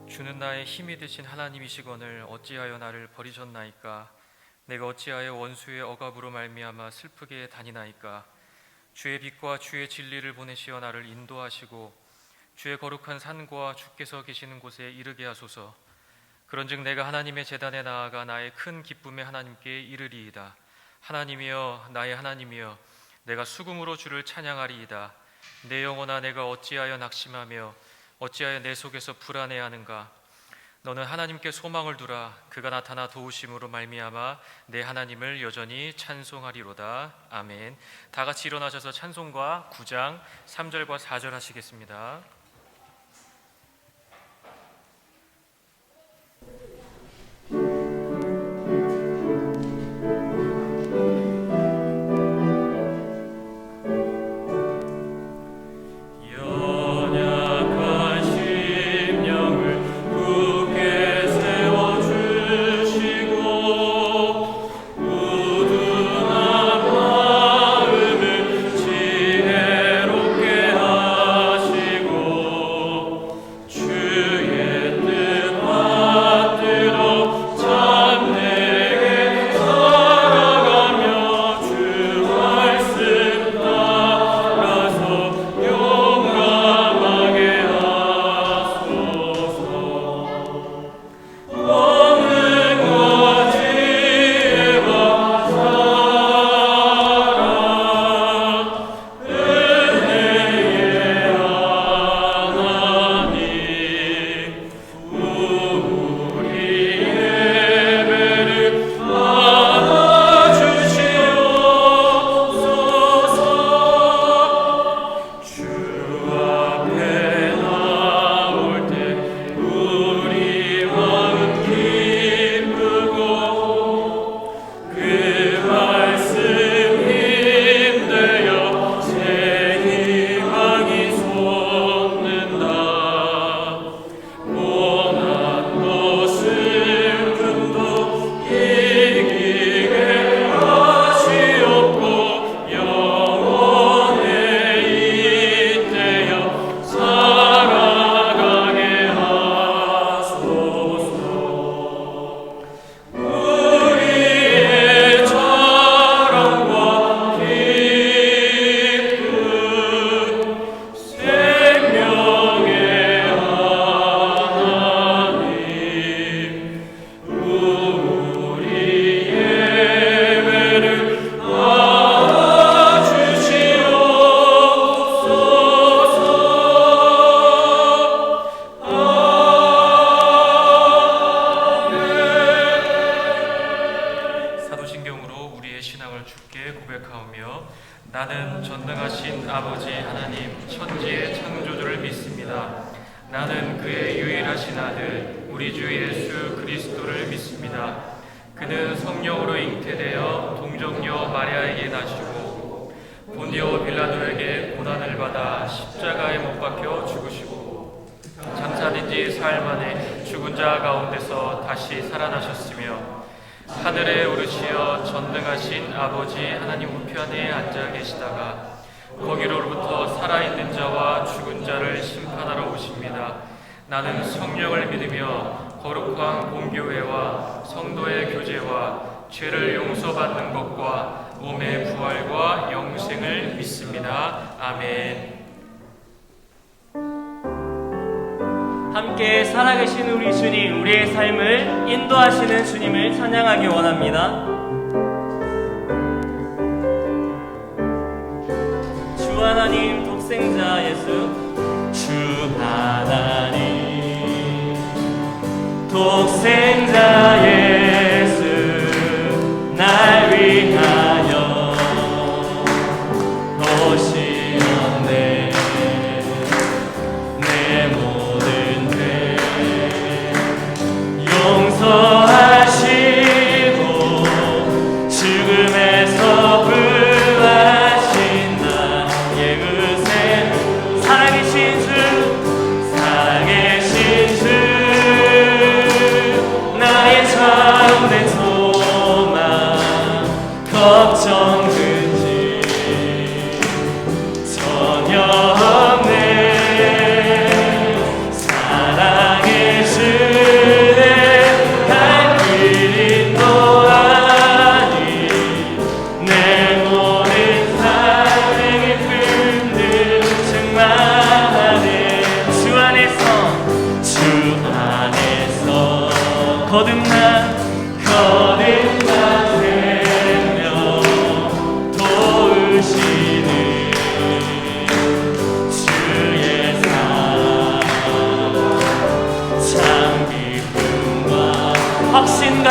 주는 나의 힘이 되신 하나님이시거늘 어찌하여 나를 버리셨나이까? 내가 어찌하여 원수의 억압으로 말미암아 슬프게 다니나이까? 주의 빛과 주의 진리를 보내시어 나를 인도하시고 주의 거룩한 산과 주께서 계시는 곳에 이르게 하소서. 그런즉 내가 하나님의 제단에 나아가 나의 큰 기쁨의 하나님께 이르리이다. 하나님이여, 나의 하나님이여, 내가 수금으로 주를 찬양하리이다. 내 영혼아, 내가 어찌하여 낙심하며 어찌하여 내 속에서 불안해하는가? 너는 하나님께 소망을 두라. 그가 나타나 도우심으로 말미암아 내 하나님을 여전히 찬송하리로다. 아멘. 다 같이 일어나셔서 찬송가 9장 3절과 4절 하시겠습니다. 나는 전능하신 아버지 하나님 천지의 창조주를 믿습니다. 나는 그의 유일하신 아들 우리 주 예수 그리스도를 믿습니다. 그는 성령으로 잉태되어 동정녀 마리아에게 나시고 본디오 빌라도에게 고난을 받아 십자가에 못 박혀 죽으시고 장사된 지 사흘 만에 죽은 자 가운데서 다시 살아나셨으며 하늘에 오르시어 전능하신 아버지 하나님 우편에 앉아 계시다가 거기로부터 살아있는 자와 죽은 자를 심판하러 오십니다. 나는 성령을 믿으며 거룩한 공교회와 성도의 교제와 죄를 용서받는 것과 몸의 부활과 영생을 믿습니다. 아멘. 함께 살아계신 우리 주님, 우리의 삶을 인도하시는 주님을 찬양하기 원합니다. 주 하나님 독생자 예수, 주 하나님 독생자 예수, 날 위하여 오시었네. 내 모든 죄 용서하시고 죽음에서 부활하신 나의 의세, 살아계신 주, 살아계신 주, 나의 참된 소망, 걱정 근심 전혀 없네. 살아계신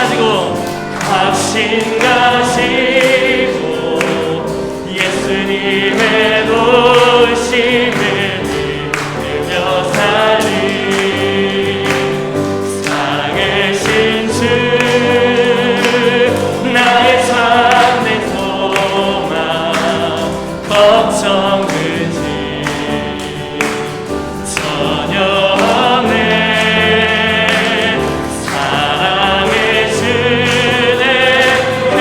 확신 가지고 예수님의 도심을 믿으며 살리 살아계신 주 나의 참된 소망 걱정 그지 전혀 없네 사랑의 주내 날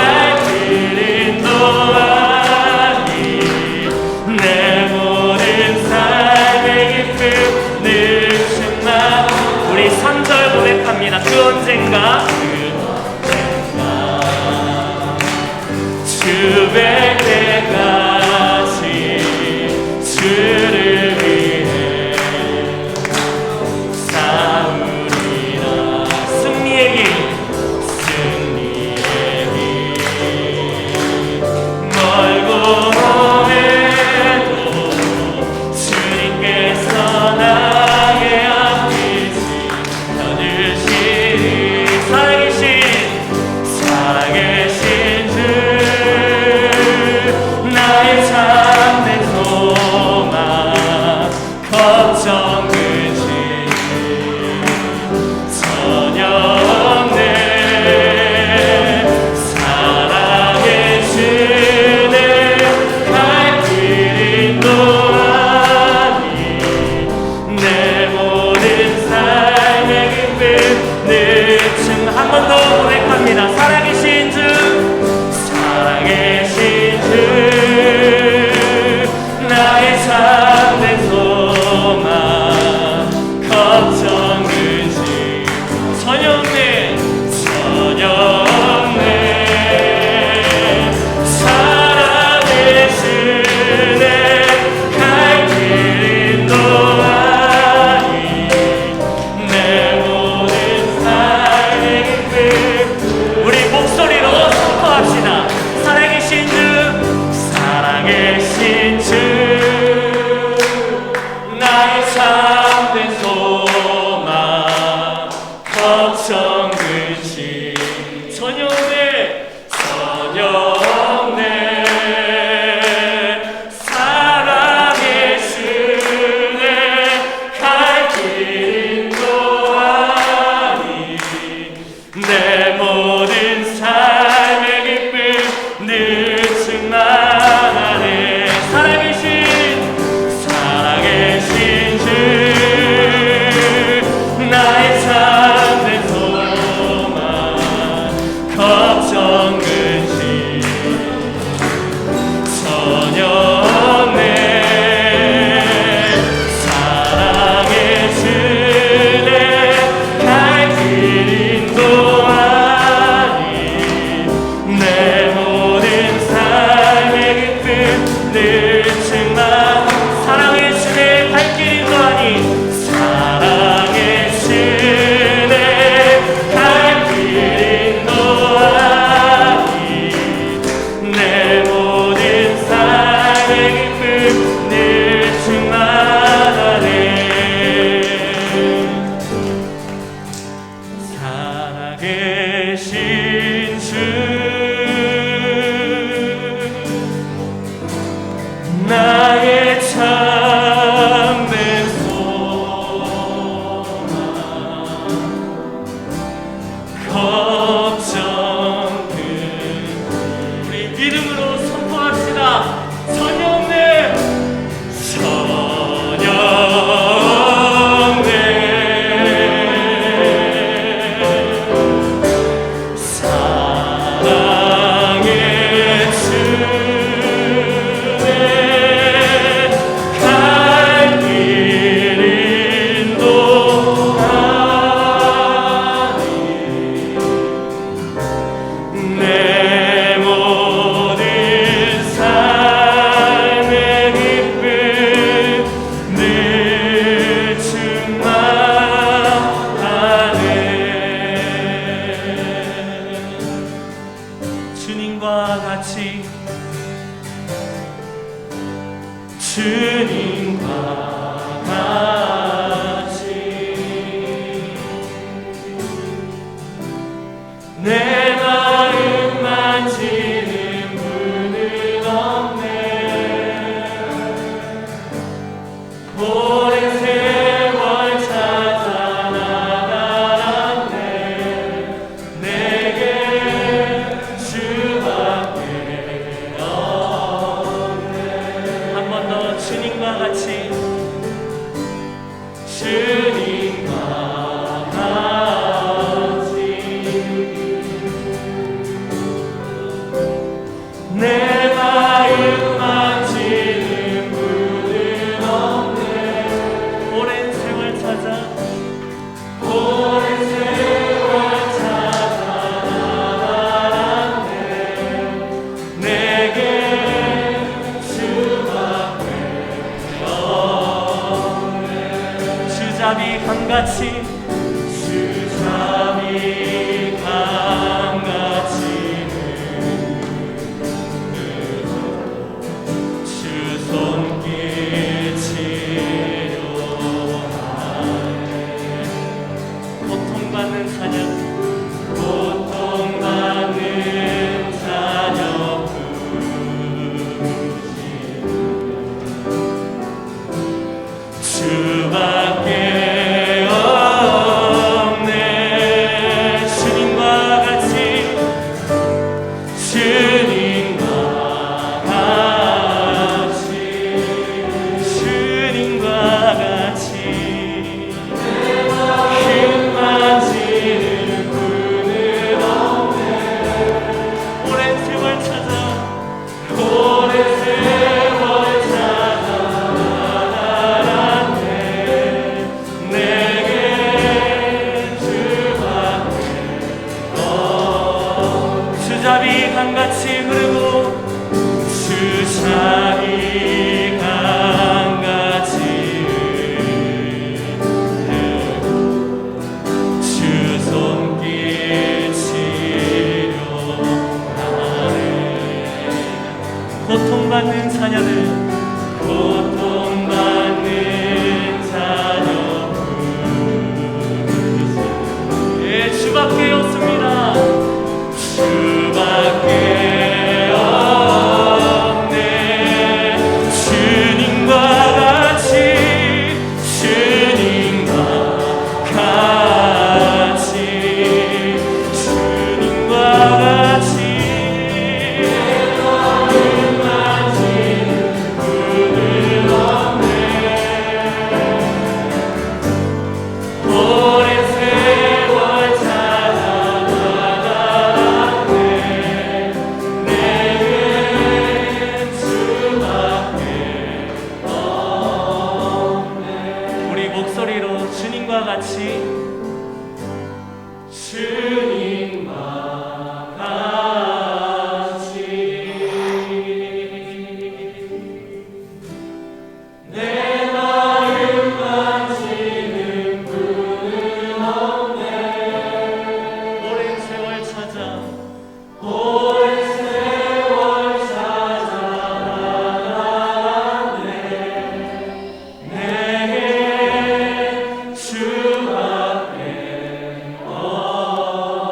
주님과 같이 내 마음 만지는 분은 없네. 오랜 세월 찾아 나타났네. 내게 주밖에 없네. 주잡이 강같이 주 손길 치료하네. 고통받는 자녀 부르시네. 주밖에 없네. 주님과 같이 주님과 같이 주님과 같이 힘 만지는 분은 없네. 오랜 세월 찾아 나타났네. 내게 주밖에 주잡이 강같이 흐르고 주잡이 강같이 흐르고 주 손길 치료하네. 고통받는 자녀들 고통받는 자녀 부르시네. 예, 주밖에 없습니다. 주밖에 없네. 주님과 같이 주님과 같이 주님과 같이 분은 없네. 오랜 세월 찾아나갔네. 내겐 주밖에 없네. 우리 목소리로 주님과 같이 주님과 같이 내 마음 만지는 분은 없네. 오랜 세월 찾아 나타났네. 내게 주밖에 없네.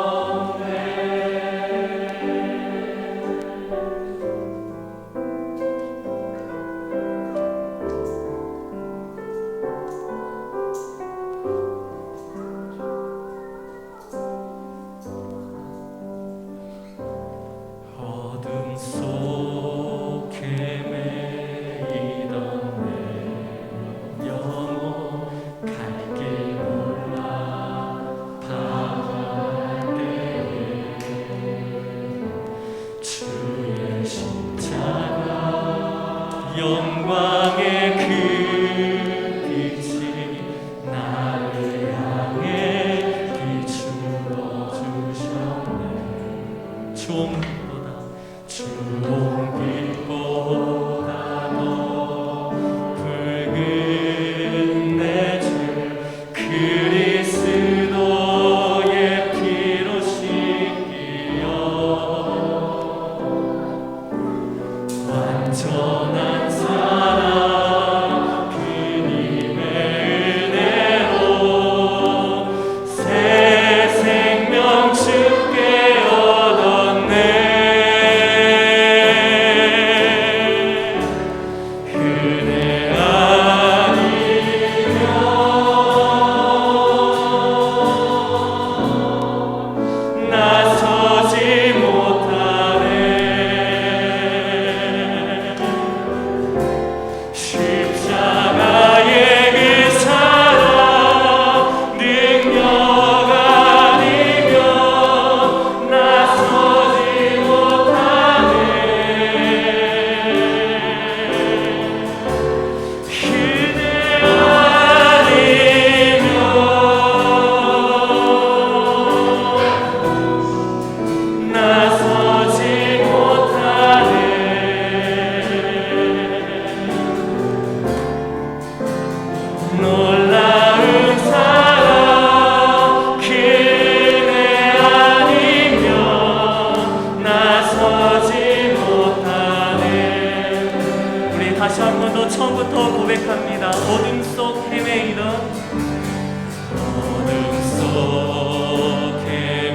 어둠 속에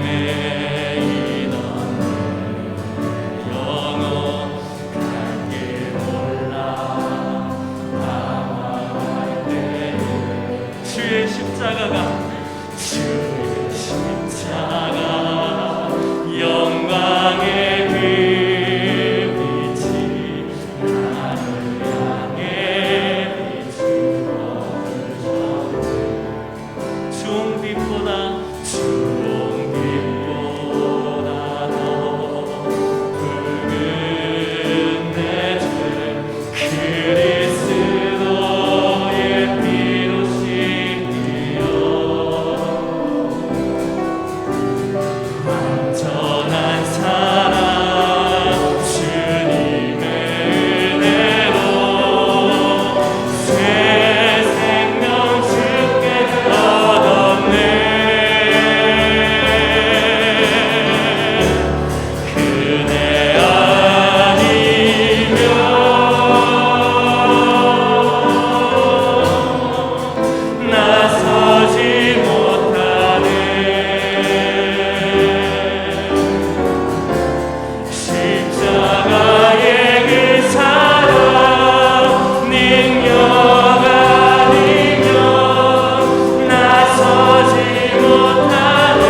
매이던 내 영혼 갈길 몰라 방황할 때 주의 십자가가 영광의 그 빛이 나를 향해 비추어주셨네. 종빛보다 더 붉은 내 주 그리스도의 피로 씻기어 완전한 사랑 주님의 은혜로 새 생명 주께 얻었네. 그대 아니면 나서지 못하네. 십자가의 그 사랑 능력 아니면 나서지 못하네.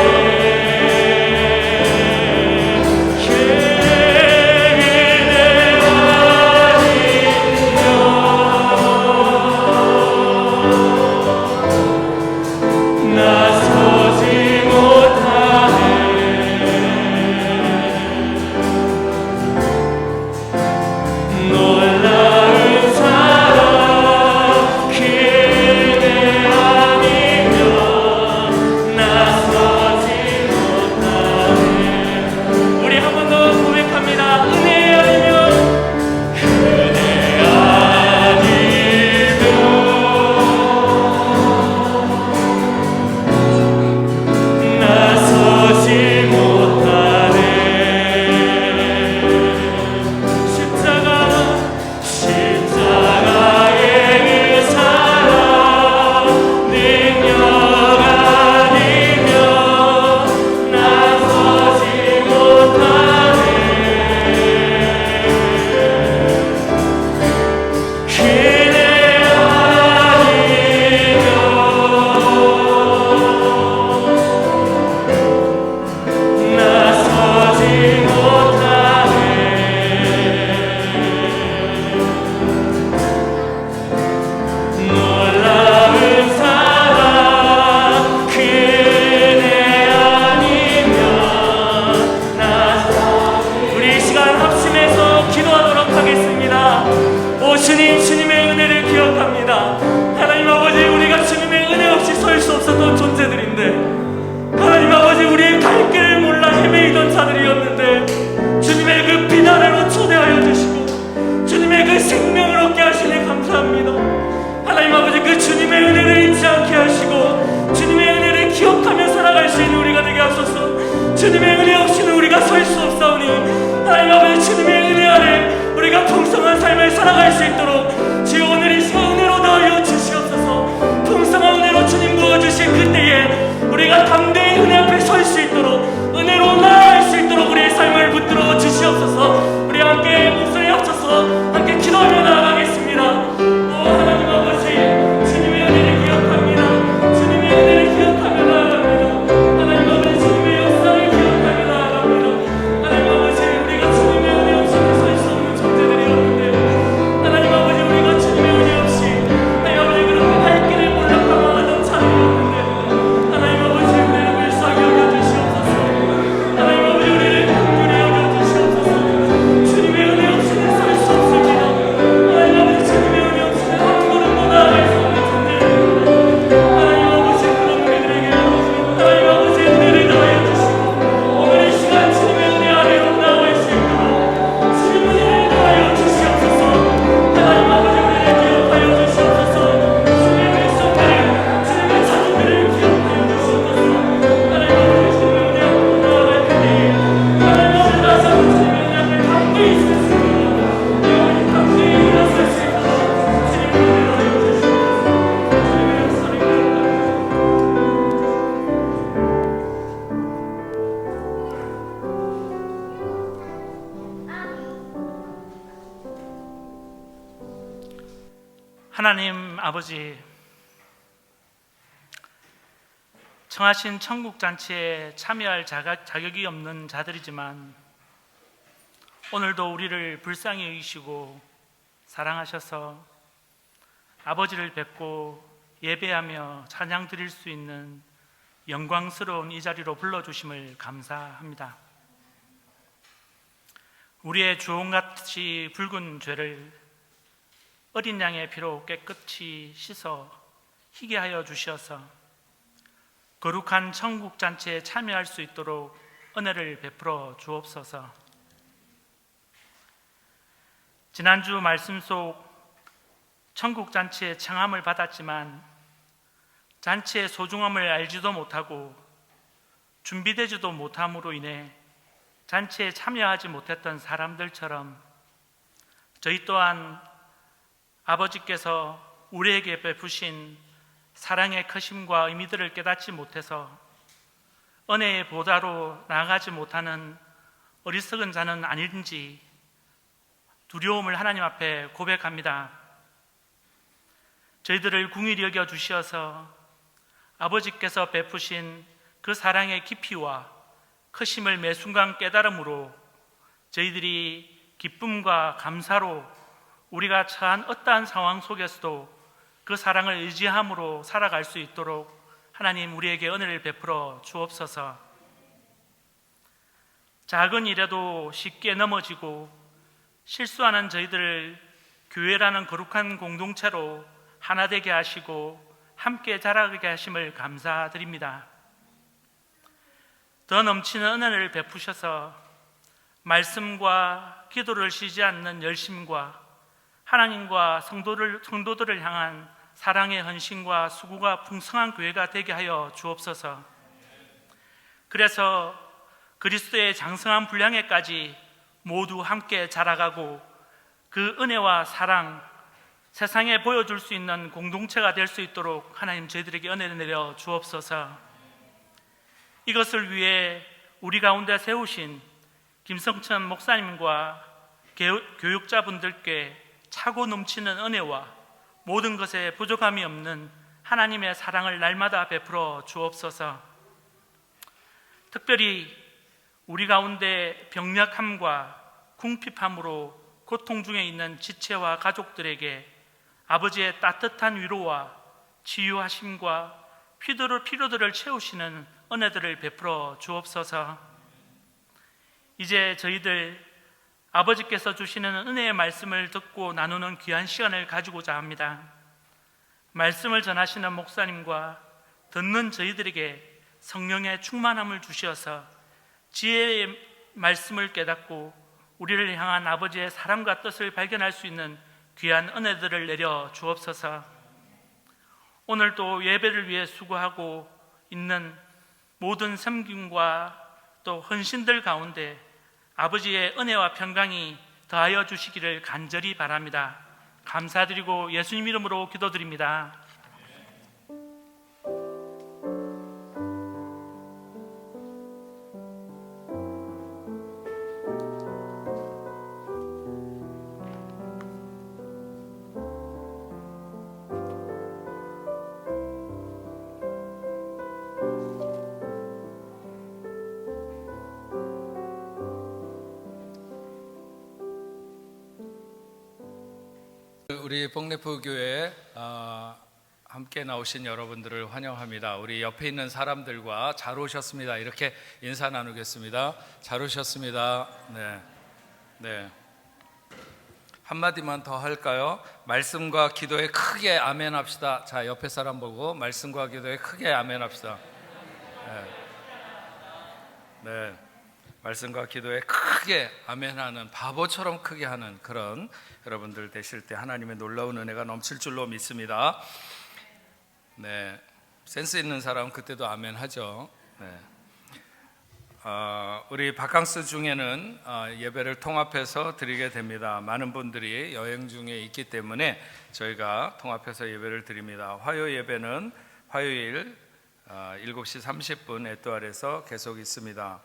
나서지 못하네. 놀라운 사랑 그대 아니면 나서지 못하네. 우리 한 번 더 고백합니다. 은혜 아니면 그대 아니면 나서지 못하네. 십자가의 그 사랑 능력 아니면 나서지 못하네. 그대 아니면 나서지 못하네. 놀라운 사랑 그대 아니면 나서지. 우리 이 시간 합심해서 기도하도록 하겠습니다. 오 주님, 주님의 은혜를 기억합니다. 하나님 아버지, 우리가 주님의 은혜 없이 설 수 없었던 존재들인데, 하나님 아버지, 우리의 갈 길을 몰라 헤매이던 자들이었는데 주님의 그 빛 아래로 초대하여 주시고 주님의 그 생명을 얻게 하시니 감사합니다. 하나님 아버지, 그 주님의 은혜를 잊지 않게 하시고 주님의 은혜를 기억하며 살아갈 수 있는 우리가 되게 하소서. 주님의 은혜 없이는 우리가 설 수 없사오니 하나님 아버지, 주님의 은혜 아래 우리가 풍성한 삶을 살아갈 수 있도록 주여 오늘 이 시간 은혜로 더하여 주시옵소서. 풍성한 은혜로 주님 부어주신 그때에 우리가 담대히 은혜 앞에 설 수 있도록, 은혜로 나아갈 수 있도록 우리의 삶을 붙들어 주시옵소서. 우리 함께 목소리 합쳐서 함께 기도하며 나아가겠습니다. 오 하나님 아버지, 주님의 은혜를 기억합니다. 주님의 은혜를 기억하며 나아갑니다. 하나님 아버지, 주님의 역사를 기억하며 나아갑니다. 하나님 아버지, 우리가 주님의 은혜 없이는 설 수 없는 존재들이었는데 하나님 아버지, 우리가 주님의 은혜 없이 하나님 아버지 그렇게 갈 길을 몰라 방황하던 자들이었는데 하나님 아버지, 은혜를 하나님 아버지, 청하신 천국잔치에 참여할 자격이 없는 자들이지만 오늘도 우리를 불쌍히 여기시고 사랑하셔서 아버지를 뵙고 예배하며 찬양 드릴 수 있는 영광스러운 이 자리로 불러주심을 감사합니다. 우리의 주홍같이 붉은 죄를 어린 양의 피로 깨끗이 씻어 희게 하여 주셔서 거룩한 천국잔치에 참여할 수 있도록 은혜를 베풀어 주옵소서. 지난주 말씀 속 천국잔치의 청함을 받았지만 잔치의 소중함을 알지도 못하고 준비되지도 못함으로 인해 잔치에 참여하지 못했던 사람들처럼 저희 또한 아버지께서 우리에게 베푸신 사랑의 크심과 의미들을 깨닫지 못해서 은혜의 보좌로 나아가지 못하는 어리석은 자는 아닌지 두려움을 하나님 앞에 고백합니다. 저희들을 궁일히 여겨 주시어서 아버지께서 베푸신 그 사랑의 깊이와 크심을 매 순간 깨달음으로 저희들이 기쁨과 감사로 우리가 처한 어떠한 상황 속에서도 그 사랑을 의지함으로 살아갈 수 있도록 하나님 우리에게 은혜를 베풀어 주옵소서. 작은 일에도 쉽게 넘어지고 실수하는 저희들을 교회라는 거룩한 공동체로 하나 되게 하시고 함께 자라게 하심을 감사드립니다. 더 넘치는 은혜를 베푸셔서 말씀과 기도를 쉬지 않는 열심과 하나님과 성도들을 향한 사랑의 헌신과 수고가 풍성한 교회가 되게 하여 주옵소서. 그래서 그리스도의 장성한 분량에까지 모두 함께 자라가고 그 은혜와 사랑, 세상에 보여줄 수 있는 공동체가 될 수 있도록 하나님 저희들에게 은혜를 내려 주옵소서. 이것을 위해 우리 가운데 세우신 김성천 목사님과 교육자분들께 차고 넘치는 은혜와 모든 것에 부족함이 없는 하나님의 사랑을 날마다 베풀어 주옵소서. 특별히 우리 가운데 병력함과 궁핍함으로 고통 중에 있는 지체와 가족들에게 아버지의 따뜻한 위로와 치유하심과 필요들을 채우시는 은혜들을 베풀어 주옵소서. 이제 저희들 아버지께서 주시는 은혜의 말씀을 듣고 나누는 귀한 시간을 가지고자 합니다. 말씀을 전하시는 목사님과 듣는 저희들에게 성령의 충만함을 주시어서 지혜의 말씀을 깨닫고 우리를 향한 아버지의 사랑과 뜻을 발견할 수 있는 귀한 은혜들을 내려 주옵소서. 오늘도 예배를 위해 수고하고 있는 모든 섬김과 또 헌신들 가운데 아버지의 은혜와 평강이 더하여 주시기를 간절히 바랍니다. 감사드리고 예수님 이름으로 기도드립니다. 우리 복래프 교회에 함께 나오신 여러분들을 환영합니다. 우리 옆에 있는 사람들과 잘 오셨습니다. 이렇게 인사 나누겠습니다. 잘 오셨습니다. 네. 한마디만 더 할까요? 말씀과 기도에 크게 아멘 합시다. 자, 옆에 사람 보고 말씀과 기도에 크게 아멘 합시다. 네. 말씀과 기도에 크게 아멘하는, 바보처럼 크게 하는 그런 여러분들 되실 때 하나님의 놀라운 은혜가 넘칠 줄로 믿습니다. 네, 센스 있는 사람은 그때도 아멘하죠. 네. 우리 바캉스 중에는 예배를 통합해서 드리게 됩니다. 많은 분들이 여행 중에 있기 때문에 저희가 통합해서 예배를 드립니다. 화요 예배는 화요일 7시 30분 에뚜알에서 계속 있습니다.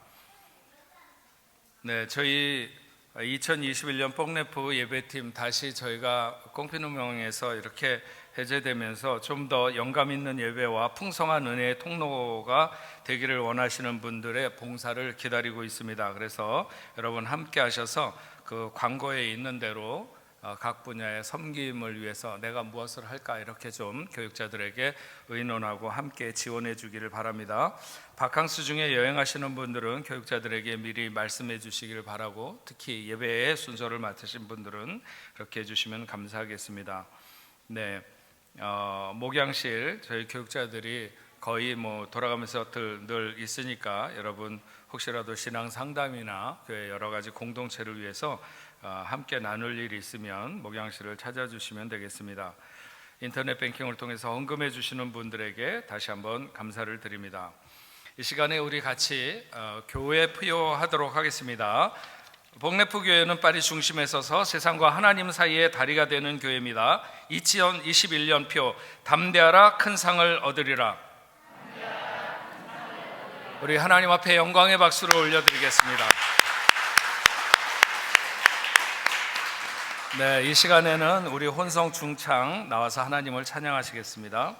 네, 저희 2021년 뽕네프 예배팀 다시 저희가 꽁피누명에서 이렇게 해제되면서 좀 더 영감 있는 예배와 풍성한 은혜의 통로가 되기를 원하시는 분들의 봉사를 기다리고 있습니다. 그래서 여러분 함께 하셔서 그 광고에 있는 대로 각 분야의 섬김을 위해서 내가 무엇을 할까 이렇게 좀 교육자들에게 의논하고 함께 지원해 주기를 바랍니다. 바캉스 중에 여행하시는 분들은 교육자들에게 미리 말씀해 주시기를 바라고, 특히 예배의 순서를 맡으신 분들은 그렇게 해주시면 감사하겠습니다. 네, 목양실 저희 교육자들이 거의 돌아가면서 늘 있으니까 여러분 혹시라도 신앙 상담이나 교회 여러 가지 공동체를 위해서 함께 나눌 일이 있으면 목양실을 찾아주시면 되겠습니다. 인터넷 뱅킹을 통해서 헌금해 주시는 분들에게 다시 한번 감사를 드립니다. 이 시간에 우리 같이 교회 표하도록 하겠습니다. 복내프 교회는 파리 중심에 서서 세상과 하나님 사이의 다리가 되는 교회입니다. 2021년 표 담대하라 큰 상을 얻으리라. 우리 하나님 앞에 영광의 박수를 올려드리겠습니다. 네, 이 시간에는 우리 혼성 중창 나와서 하나님을 찬양하시겠습니다.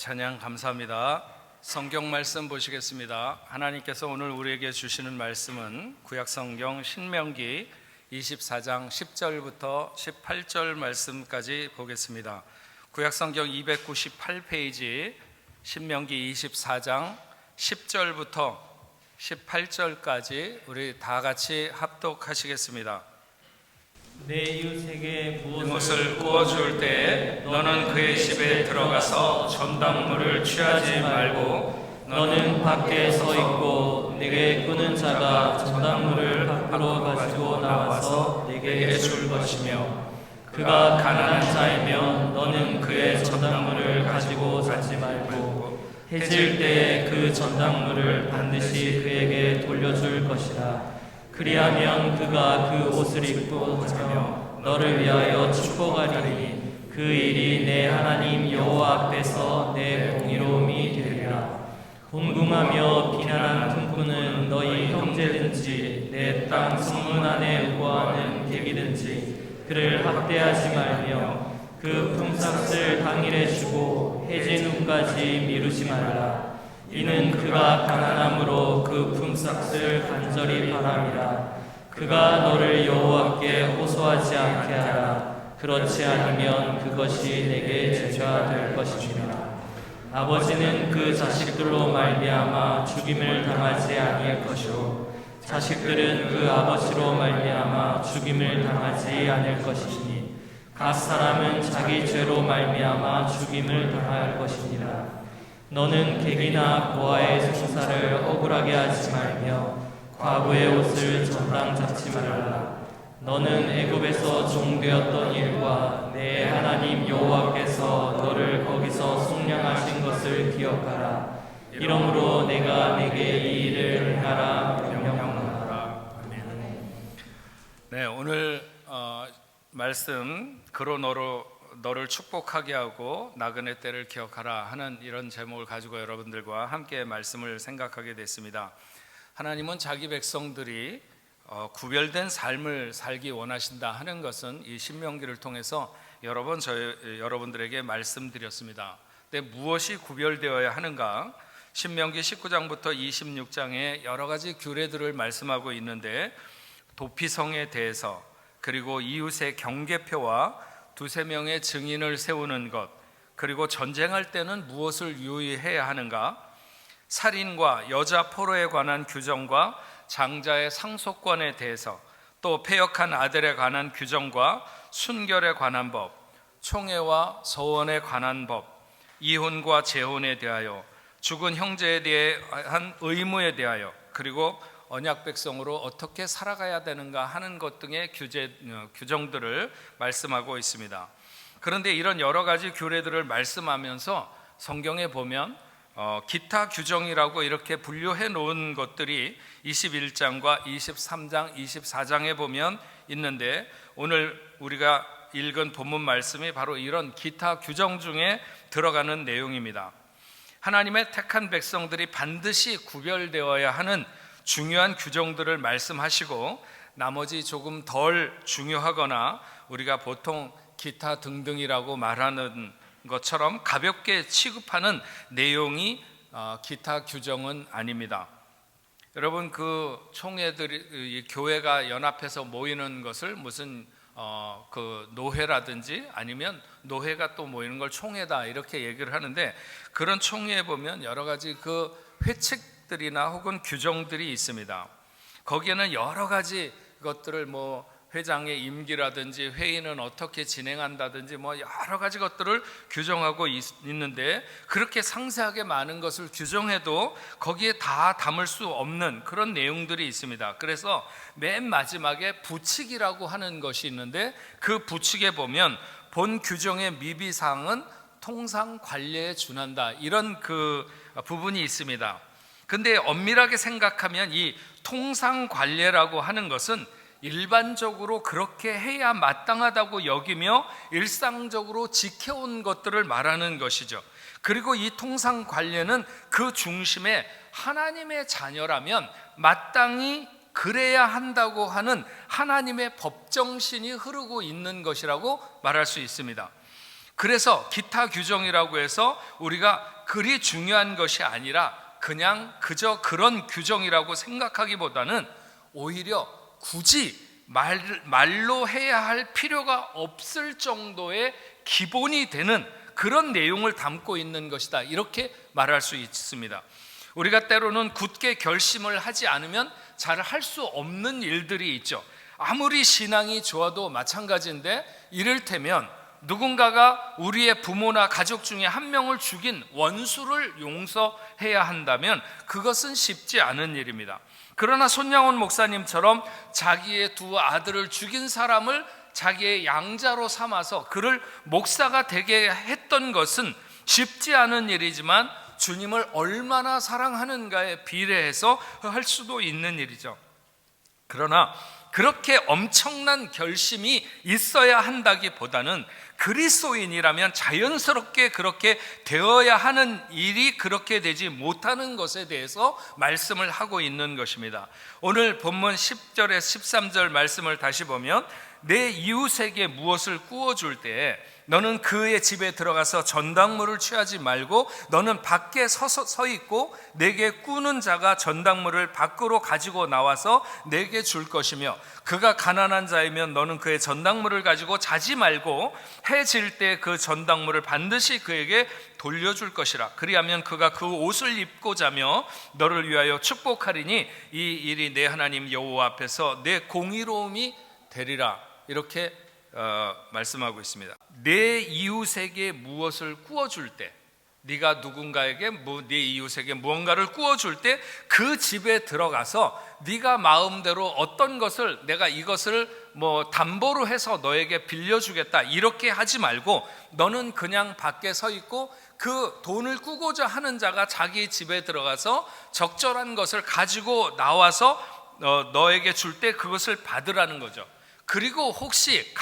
찬양 감사합니다. 성경 말씀 보시겠습니다. 하나님께서 오늘 우리에게 주시는 말씀은 구약성경 신명기 24장 10절부터 18절 말씀까지 보겠습니다. 구약성경 298페이지 신명기 24장 10절부터 18절까지 우리 다 같이 합독하시겠습니다. 내 이웃에게 무엇을 구워줄 때 너는 그의 집에 들어가서 전당물을 취하지 말고 너는 밖에 서 있고 내게 끄는 자가 전당물을 밖으로 가지고 나와서 내게 줄 것이며 그가 가난한 자이면 너는 그의 전당물을 가지고 자지 말고 해질 때에 그 전당물을 반드시 그에게 돌려줄 것이라. 그리하면 그가 그 옷을 입고 가며 너를 위하여 축복하리니 그 일이 내 하나님 여호와 앞에서 내 공의로움이 되리라. 공궁하며 비난한 품꾼은 너희 형제든지 내 땅 성문 안에 거하는 객이든지 그를 학대하지 말며 그 품삯을 당일에 주고 해진 후까지 미루지 말라. 이는 그가 가난함으로 그 품삯을 간절히 바람이라. 그가 너를 여호와께 호소하지 않게 하라. 그렇지 않으면 그것이 내게 죄가 될 것이니라. 아버지는 그 자식들로 말미암아 죽임을 당하지 아니할 것이요 자식들은 그 아버지로 말미암아 죽임을 당하지 않을 것이니 각 사람은 자기 죄로 말미암아 죽임을 당할 것이니라. 너는 객이나 고아의 생사를 억울하게 하지 말며 과부의 옷을 전당 잡지 말라. 너는 애굽에서 종되었던 일과 내 하나님 여호와께서 너를 거기서 속량하신 것을 기억하라. 이러므로 내가 내게 이 일을 행하라 명령하노라. 네, 오늘 말씀 그로 너를 축복하게 하고 나그네 때를 기억하라 하는 이런 제목을 가지고 여러분들과 함께 말씀을 생각하게 됐습니다. 하나님은 자기 백성들이 구별된 삶을 살기 원하신다 하는 것은 이 신명기를 통해서 여러 번 여러분들에게 말씀드렸습니다. 근데 무엇이 구별되어야 하는가? 신명기 19장부터 26장에 여러 가지 규례들을 말씀하고 있는데 도피성에 대해서 그리고 이웃의 경계표와 두세 명의 증인을 세우는 것, 그리고 전쟁할 때는 무엇을 유의해야 하는가, 살인과 여자 포로에 관한 규정과 장자의 상속권에 대해서, 또 폐역한 아들에 관한 규정과 순결에 관한 법, 총애와 서원에 관한 법, 이혼과 재혼에 대하여, 죽은 형제에 대한 의무에 대하여, 그리고 언약 백성으로 어떻게 살아가야 되는가 하는 것 등의 규정들을 말씀하고 있습니다. 그런데 이런 여러 가지 규례들을 말씀하면서 성경에 보면 기타 규정이라고 이렇게 분류해 놓은 것들이 21장과 23장, 24장에 보면 있는데 오늘 우리가 읽은 본문 말씀이 바로 이런 기타 규정 중에 들어가는 내용입니다. 하나님의 택한 백성들이 반드시 구별되어야 하는 중요한 규정들을 말씀하시고 나머지 조금 덜 중요하거나 우리가 보통 기타 등등이라고 말하는 것처럼 가볍게 취급하는 내용이 기타 규정은 아닙니다. 여러분, 그 총회들이 교회가 연합해서 모이는 것을 무슨 그 노회라든지 아니면 노회가 또 모이는 걸 총회다 이렇게 얘기를 하는데, 그런 총회에 보면 여러 가지 그 회칙들이나 혹은 규정들이 있습니다. 거기에는 여러 가지 것들을 회장의 임기라든지 회의는 어떻게 진행한다든지 여러 가지 것들을 규정하고 있는데, 그렇게 상세하게 많은 것을 규정해도 거기에 다 담을 수 없는 그런 내용들이 있습니다. 그래서 맨 마지막에 부칙이라고 하는 것이 있는데, 그 부칙에 보면 본 규정의 미비사항은 통상 관례에 준한다, 이런 그 부분이 있습니다. 근데 엄밀하게 생각하면 이 통상 관례라고 하는 것은 일반적으로 그렇게 해야 마땅하다고 여기며 일상적으로 지켜온 것들을 말하는 것이죠. 그리고 이 통상 관례는 그 중심에 하나님의 자녀라면 마땅히 그래야 한다고 하는 하나님의 법정신이 흐르고 있는 것이라고 말할 수 있습니다. 그래서 기타 규정이라고 해서 우리가 그리 중요한 것이 아니라 그냥 그저 그런 규정이라고 생각하기보다는 오히려 굳이 말로 해야 할 필요가 없을 정도의 기본이 되는 그런 내용을 담고 있는 것이다, 이렇게 말할 수 있습니다. 우리가 때로는 굳게 결심을 하지 않으면 잘 할 수 없는 일들이 있죠. 아무리 신앙이 좋아도 마찬가지인데, 이를테면 누군가가 우리의 부모나 가족 중에 한 명을 죽인 원수를 용서해야 한다면 그것은 쉽지 않은 일입니다. 그러나 손양원 목사님처럼 자기의 두 아들을 죽인 사람을 자기의 양자로 삼아서 그를 목사가 되게 했던 것은 쉽지 않은 일이지만 주님을 얼마나 사랑하는가에 비례해서 할 수도 있는 일이죠. 그러나 그렇게 엄청난 결심이 있어야 한다기보다는 그리스도인이라면 자연스럽게 그렇게 되어야 하는 일이 그렇게 되지 못하는 것에 대해서 말씀을 하고 있는 것입니다. 오늘 본문 10절에서 13절 말씀을 다시 보면, 내 이웃에게 무엇을 구워줄 때에 너는 그의 집에 들어가서 전당물을 취하지 말고 너는 밖에 서 있고 내게 꾸는 자가 전당물을 밖으로 가지고 나와서 내게 줄 것이며, 그가 가난한 자이면 너는 그의 전당물을 가지고 자지 말고 해 질 때 그 전당물을 반드시 그에게 돌려줄 것이라. 그리하면 그가 그 옷을 입고 자며 너를 위하여 축복하리니 이 일이 내 하나님 여호와 앞에서 내 공의로움이 되리라. 이렇게 말씀하고 있습니다. 내 이웃에게 무엇을 구워줄 때, 네가 누군가에게 네 이웃에게 무언가를 구워줄 때 그 집에 들어가서 네가 마음대로 어떤 것을 내가 이것을 담보로 해서 너에게 빌려주겠다 이렇게 하지 말고, 너는 그냥 밖에 서 있고 그 돈을 꾸고자 하는 자가 자기 집에 들어가서 적절한 것을 가지고 나와서 너에게 줄 때 그것을 받으라는 거죠. 그리고 혹시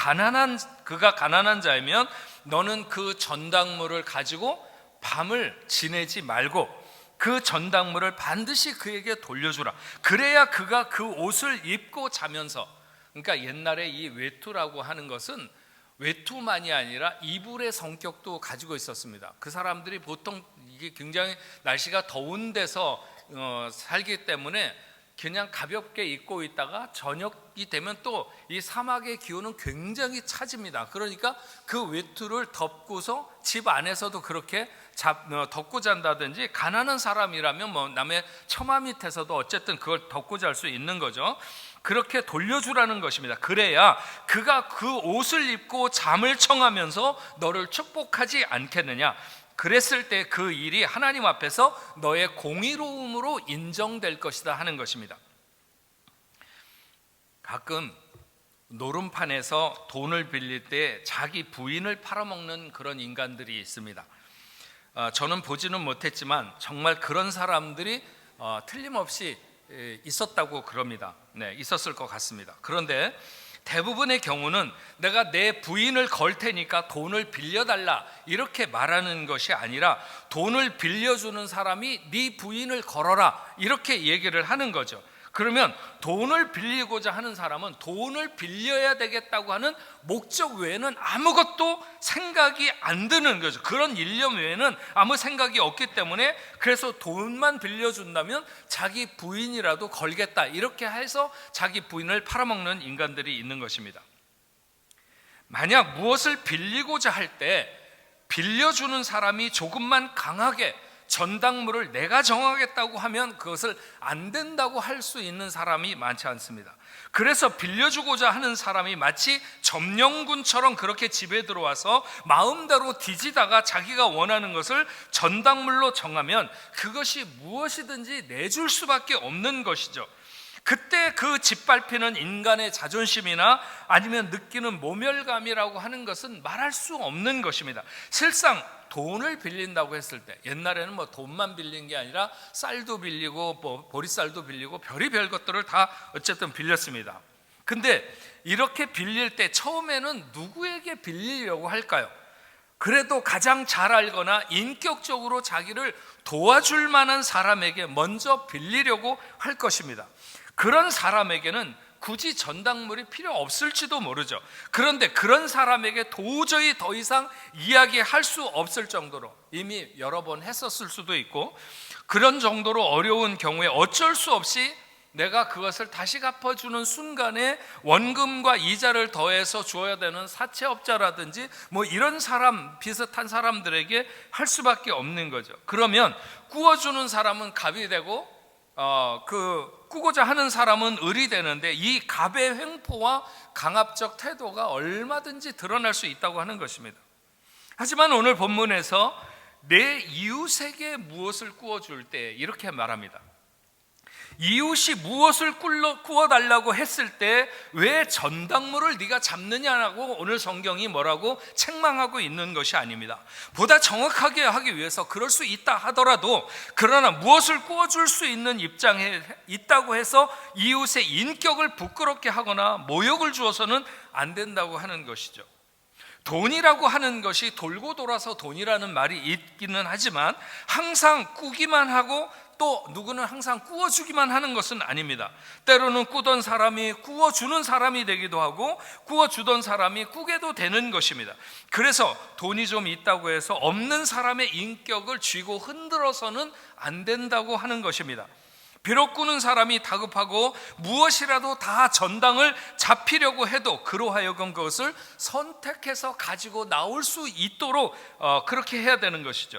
그가 가난한 자이면 너는 그 전당물을 가지고 밤을 지내지 말고 그 전당물을 반드시 그에게 돌려주라. 그래야 그가 그 옷을 입고 자면서, 그러니까 옛날에 이 외투라고 하는 것은 외투만이 아니라 이불의 성격도 가지고 있었습니다. 그 사람들이 보통 이게 굉장히 날씨가 더운 데서 살기 때문에 그냥 가볍게 입고 있다가 저녁이 되면 또 이 사막의 기온은 굉장히 차집니다. 그러니까 그 외투를 덮고서 집 안에서도 그렇게 덮고 잔다든지, 가난한 사람이라면 남의 처마 밑에서도 어쨌든 그걸 덮고 잘 수 있는 거죠. 그렇게 돌려주라는 것입니다. 그래야 그가 그 옷을 입고 잠을 청하면서 너를 축복하지 않겠느냐. 그랬을 때 그 일이 하나님 앞에서 너의 공의로움으로 인정될 것이다 하는 것입니다. 가끔 노름판에서 돈을 빌릴 때 자기 부인을 팔아먹는 그런 인간들이 있습니다. 저는 보지는 못했지만 정말 그런 사람들이 틀림없이 있었다고 그럽니다. 네, 있었을 것 같습니다. 그런데 대부분의 경우는 내가 내 부인을 걸 테니까 돈을 빌려달라 이렇게 말하는 것이 아니라, 돈을 빌려주는 사람이 네 부인을 걸어라 이렇게 얘기를 하는 거죠. 그러면 돈을 빌리고자 하는 사람은 돈을 빌려야 되겠다고 하는 목적 외에는 아무것도 생각이 안 드는 거죠. 그런 일념 외에는 아무 생각이 없기 때문에, 그래서 돈만 빌려준다면 자기 부인이라도 걸겠다 이렇게 해서 자기 부인을 팔아먹는 인간들이 있는 것입니다. 만약 무엇을 빌리고자 할 때 빌려주는 사람이 조금만 강하게 전당물을 내가 정하겠다고 하면 그것을 안 된다고 할 수 있는 사람이 많지 않습니다. 그래서 빌려주고자 하는 사람이 마치 점령군처럼 그렇게 집에 들어와서 마음대로 뒤지다가 자기가 원하는 것을 전당물로 정하면 그것이 무엇이든지 내줄 수밖에 없는 것이죠. 그때 그 짓밟히는 인간의 자존심이나 아니면 느끼는 모멸감이라고 하는 것은 말할 수 없는 것입니다. 실상 돈을 빌린다고 했을 때, 옛날에는 돈만 빌린 게 아니라 쌀도 빌리고 보리쌀도 빌리고 별의별 것들을 다 어쨌든 빌렸습니다. 근데 이렇게 빌릴 때 처음에는 누구에게 빌리려고 할까요? 그래도 가장 잘 알거나 인격적으로 자기를 도와줄 만한 사람에게 먼저 빌리려고 할 것입니다. 그런 사람에게는 굳이 전당물이 필요 없을지도 모르죠. 그런데 그런 사람에게 도저히 더 이상 이야기할 수 없을 정도로 이미 여러 번 했었을 수도 있고, 그런 정도로 어려운 경우에 어쩔 수 없이 내가 그것을 다시 갚아주는 순간에 원금과 이자를 더해서 주어야 되는 사채업자라든지 뭐 이런 사람, 비슷한 사람들에게 할 수밖에 없는 거죠. 그러면 꾸어주는 사람은 갑이 되고 그 꾸고자 하는 사람은 을이 되는데, 이 갑의 횡포와 강압적 태도가 얼마든지 드러날 수 있다고 하는 것입니다. 하지만 오늘 본문에서 내 이웃에게 무엇을 꾸어줄 때 이렇게 말합니다. 이웃이 무엇을 꾸어달라고 했을 때 왜 전당물을 네가 잡느냐라고 오늘 성경이 뭐라고 책망하고 있는 것이 아닙니다. 보다 정확하게 하기 위해서 그럴 수 있다 하더라도, 그러나 무엇을 꾸어줄 수 있는 입장에 있다고 해서 이웃의 인격을 부끄럽게 하거나 모욕을 주어서는 안 된다고 하는 것이죠. 돈이라고 하는 것이 돌고 돌아서 돈이라는 말이 있기는 하지만 항상 꾸기만 하고 또 누구는 항상 꾸어주기만 하는 것은 아닙니다. 때로는 꾸던 사람이 꾸어주는 사람이 되기도 하고 꾸어주던 사람이 꾸게도 되는 것입니다. 그래서 돈이 좀 있다고 해서 없는 사람의 인격을 쥐고 흔들어서는 안 된다고 하는 것입니다. 비록 꾸는 사람이 다급하고 무엇이라도 다 전당을 잡히려고 해도 그로하여금 그것을 선택해서 가지고 나올 수 있도록 그렇게 해야 되는 것이죠.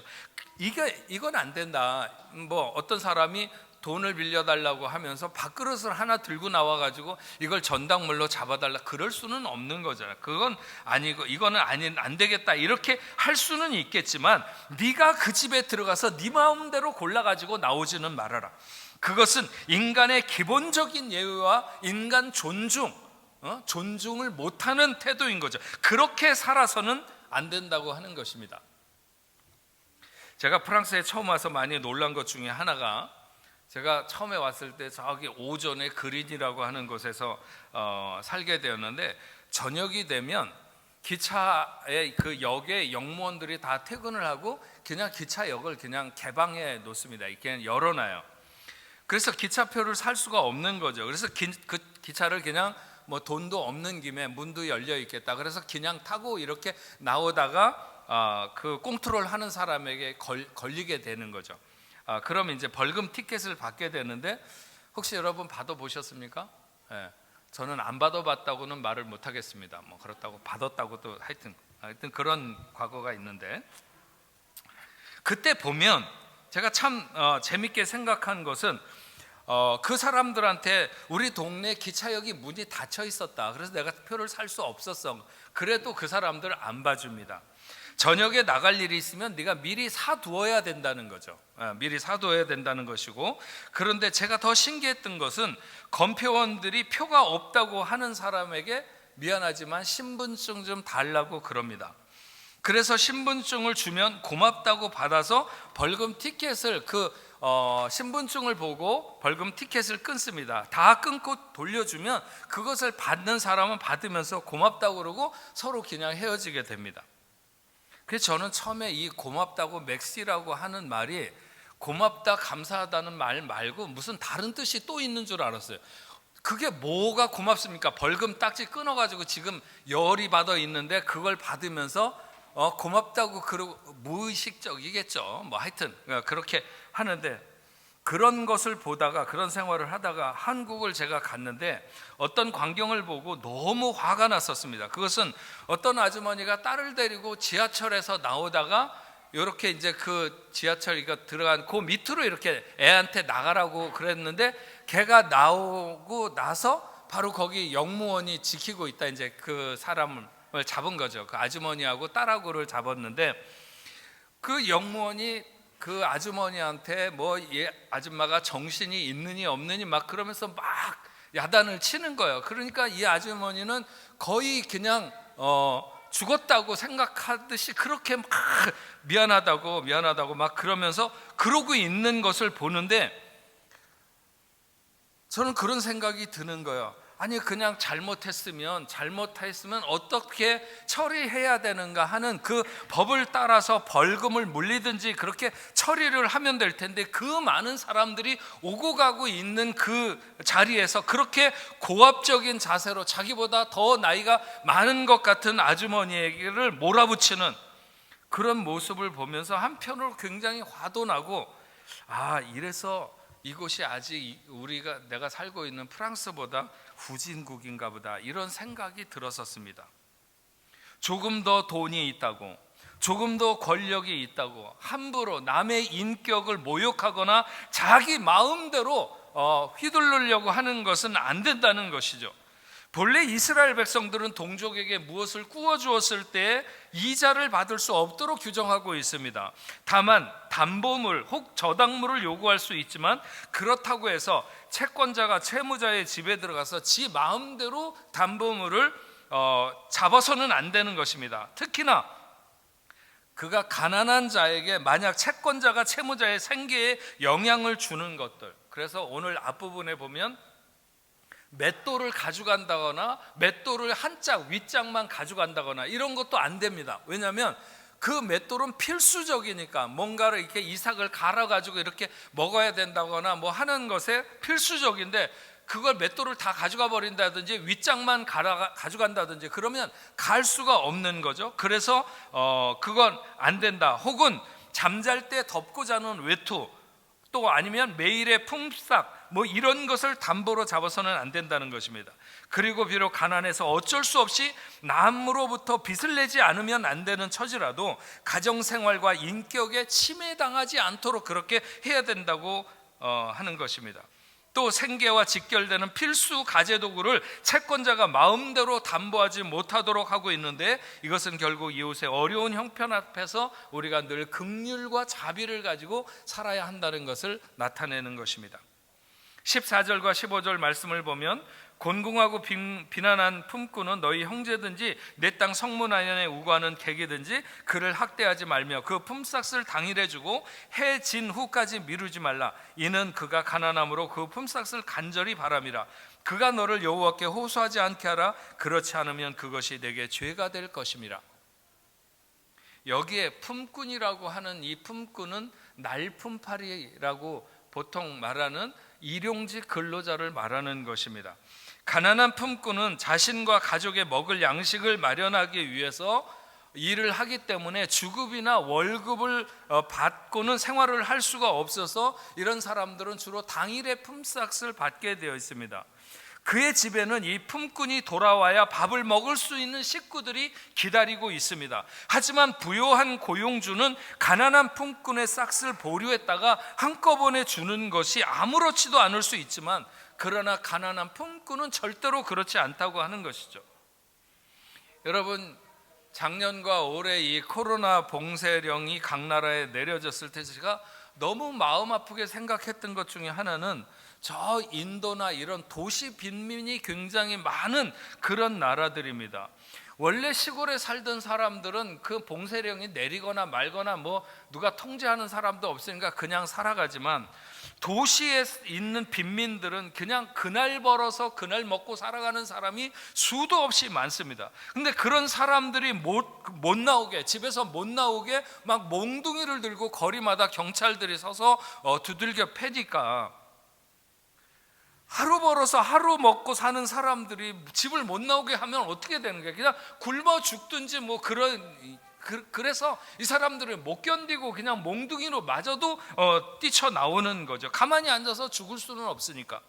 이건 안 된다. 뭐 어떤 사람이 돈을 빌려달라고 하면서 밥그릇을 하나 들고 나와가지고 이걸 전당물로 잡아달라, 그럴 수는 없는 거잖아요. 그건 아니고 이거는 안 되겠다 이렇게 할 수는 있겠지만, 네가 그 집에 들어가서 네 마음대로 골라가지고 나오지는 말아라. 그것은 인간의 기본적인 예의와 인간 존중을 못하는 태도인 거죠. 그렇게 살아서는 안 된다고 하는 것입니다. 제가 프랑스에 처음 와서 많이 놀란 것 중에 하나가, 제가 처음에 왔을 때 저기 오전에 그린이라고 하는 곳에서 살게 되었는데, 저녁이 되면 기차의 그 역에 역무원들이 다 퇴근을 하고 그냥 기차역을 그냥 개방해 놓습니다. 이렇게 열어놔요. 그래서 기차표를 살 수가 없는 거죠. 그래서 그 기차를 그냥 뭐 돈도 없는 김에 문도 열려 있겠다, 그래서 그냥 타고 이렇게 나오다가 그 꽁트롤 하는 사람에게 걸리게 되는 거죠. 그러면 이제 벌금 티켓을 받게 되는데, 혹시 여러분 받아보셨습니까? 네. 저는 안 받아봤다고는 말을 못하겠습니다. 뭐 그렇다고 받았다고도 하여튼 그런 과거가 있는데, 그때 보면 제가 참 재밌게 생각한 것은 그 사람들한테 우리 동네 기차역이 문이 닫혀 있었다, 그래서 내가 표를 살 수 없었어, 그래도 그 사람들 안 봐줍니다. 저녁에 나갈 일이 있으면 네가 미리 사두어야 된다는 거죠. 미리 사두어야 된다는 것이고, 그런데 제가 더 신기했던 것은 검표원들이 표가 없다고 하는 사람에게 미안하지만 신분증 좀 달라고 그럽니다. 그래서 신분증을 주면 고맙다고 받아서 벌금 티켓을 신분증을 보고 벌금 티켓을 끊습니다. 다 끊고 돌려주면 그것을 받는 사람은 받으면서 고맙다고 그러고 서로 그냥 헤어지게 됩니다. 그래서 저는 처음에 이 고맙다고 맥시라고 하는 말이 고맙다 감사하다는 말 말고 무슨 다른 뜻이 또 있는 줄 알았어요. 그게 뭐가 고맙습니까? 벌금 딱지 끊어가지고 지금 열이 받아 있는데 그걸 받으면서 고맙다고 그러고 무의식적이겠죠. 뭐 하여튼 그렇게 하는데, 그런 것을 보다가 그런 생활을 하다가 한국을 제가 갔는데 어떤 광경을 보고 너무 화가 났었습니다. 그것은 어떤 아주머니가 딸을 데리고 지하철에서 나오다가 이렇게 이제 그 지하철 이거 들어간 그 밑으로 이렇게 애한테 나가라고 그랬는데, 걔가 나오고 나서 바로 거기 역무원이 지키고 있다, 이제 그 사람을 잡은 거죠. 그 아주머니하고 딸하고를 잡았는데, 그 역무원이 그 아주머니한테 뭐 얘 아줌마가 정신이 있느니 없느니 막 그러면서 막 야단을 치는 거예요. 그러니까 이 아주머니는 거의 그냥 죽었다고 생각하듯이 그렇게 막 미안하다고 막 그러면서 그러고 있는 것을 보는데, 저는 그런 생각이 드는 거예요. 아니 그냥 잘못했으면 어떻게 처리해야 되는가 하는 그 법을 따라서 벌금을 물리든지 그렇게 처리를 하면 될 텐데, 그 많은 사람들이 오고 가고 있는 그 자리에서 그렇게 고압적인 자세로 자기보다 더 나이가 많은 것 같은 아주머니에게를 몰아붙이는 그런 모습을 보면서 한편으로 굉장히 화도 나고, 이래서 이곳이 아직 내가 살고 있는 프랑스보다 후진국인가 보다, 이런 생각이 들었었습니다. 조금 더 돈이 있다고, 조금 더 권력이 있다고 함부로 남의 인격을 모욕하거나 자기 마음대로 휘둘르려고 하는 것은 안 된다는 것이죠. 본래 이스라엘 백성들은 동족에게 무엇을 구워 주었을 때 이자를 받을 수 없도록 규정하고 있습니다. 다만 담보물 혹 저당물을 요구할 수 있지만, 그렇다고 해서 채권자가 채무자의 집에 들어가서 지 마음대로 담보물을 잡아서는 안 되는 것입니다. 특히나 그가 가난한 자에게 만약 채권자가 채무자의 생계에 영향을 주는 것들, 그래서 오늘 앞부분에 보면 맷돌을 가져간다거나 맷돌을 한 짝 윗짝만 가져간다거나 이런 것도 안 됩니다. 왜냐하면 그 맷돌은 필수적이니까, 뭔가를 이렇게 이삭을 갈아가지고 이렇게 먹어야 된다거나 뭐 하는 것에 필수적인데, 그걸 맷돌을 다 가져가 버린다든지 윗짝만 가져간다든지 그러면 갈 수가 없는 거죠. 그래서 그건 안 된다. 혹은 잠잘 때 덮고 자는 외투, 또 아니면 매일의 품삯, 뭐 이런 것을 담보로 잡아서는 안 된다는 것입니다. 그리고 비록 가난해서 어쩔 수 없이 남으로부터 빚을 내지 않으면 안 되는 처지라도 가정생활과 인격에 침해당하지 않도록 그렇게 해야 된다고 하는 것입니다. 또 생계와 직결되는 필수 가재도구를 채권자가 마음대로 담보하지 못하도록 하고 있는데, 이것은 결국 이웃의 어려운 형편 앞에서 우리가 늘 긍휼과 자비를 가지고 살아야 한다는 것을 나타내는 것입니다. 14절과 15절 말씀을 보면, 곤궁하고 비난한 품꾼은 너희 형제든지 내 땅 성문 안에 우거하는 객이든지 그를 학대하지 말며 그 품삯을 당일에 주고 해 진 후까지 미루지 말라. 이는 그가 가난함으로 그 품삯을 간절히 바람이라. 그가 너를 여호와께 호소하지 않게 하라. 그렇지 않으면 그것이 내게 죄가 될 것임이라. 여기에 품꾼이라고 하는 이 품꾼은 날품팔이라고 보통 말하는 일용직 근로자를 말하는 것입니다. 가난한 품꾼은 자신과 가족의 먹을 양식을 마련하기 위해서 일을 하기 때문에 주급이나 월급을 받고는 생활을 할 수가 없어서 이런 사람들은 주로 당일의 품삯을 받게 되어 있습니다. 그의 집에는 이 품꾼이 돌아와야 밥을 먹을 수 있는 식구들이 기다리고 있습니다. 하지만 부요한 고용주는 가난한 품꾼의 싹을 보류했다가 한꺼번에 주는 것이 아무렇지도 않을 수 있지만, 그러나 가난한 품꾼은 절대로 그렇지 않다고 하는 것이죠. 여러분, 작년과 올해 이 코로나 봉쇄령이 각 나라에 내려졌을 때 제가 너무 마음 아프게 생각했던 것 중에 하나는, 저 인도나 이런 도시 빈민이 굉장히 많은 그런 나라들입니다. 원래 시골에 살던 사람들은 그 봉쇄령이 내리거나 말거나 뭐 누가 통제하는 사람도 없으니까 그냥 살아가지만, 도시에 있는 빈민들은 그냥 그날 벌어서 그날 먹고 살아가는 사람이 수도 없이 많습니다. 근데 그런 사람들이 못 나오게, 집에서 못 나오게 막 몽둥이를 들고 거리마다 경찰들이 서서 두들겨 패니까, 하루 벌어서 하루 먹고 사는 사람들이 집을 못 나오게 하면 어떻게 되는 거예요? 그냥 굶어 죽든지 뭐 그래서 이 사람들은 못 견디고 그냥 몽둥이로 맞아도 뛰쳐나오는 거죠. 가만히 앉아서 죽을 수는 없으니까.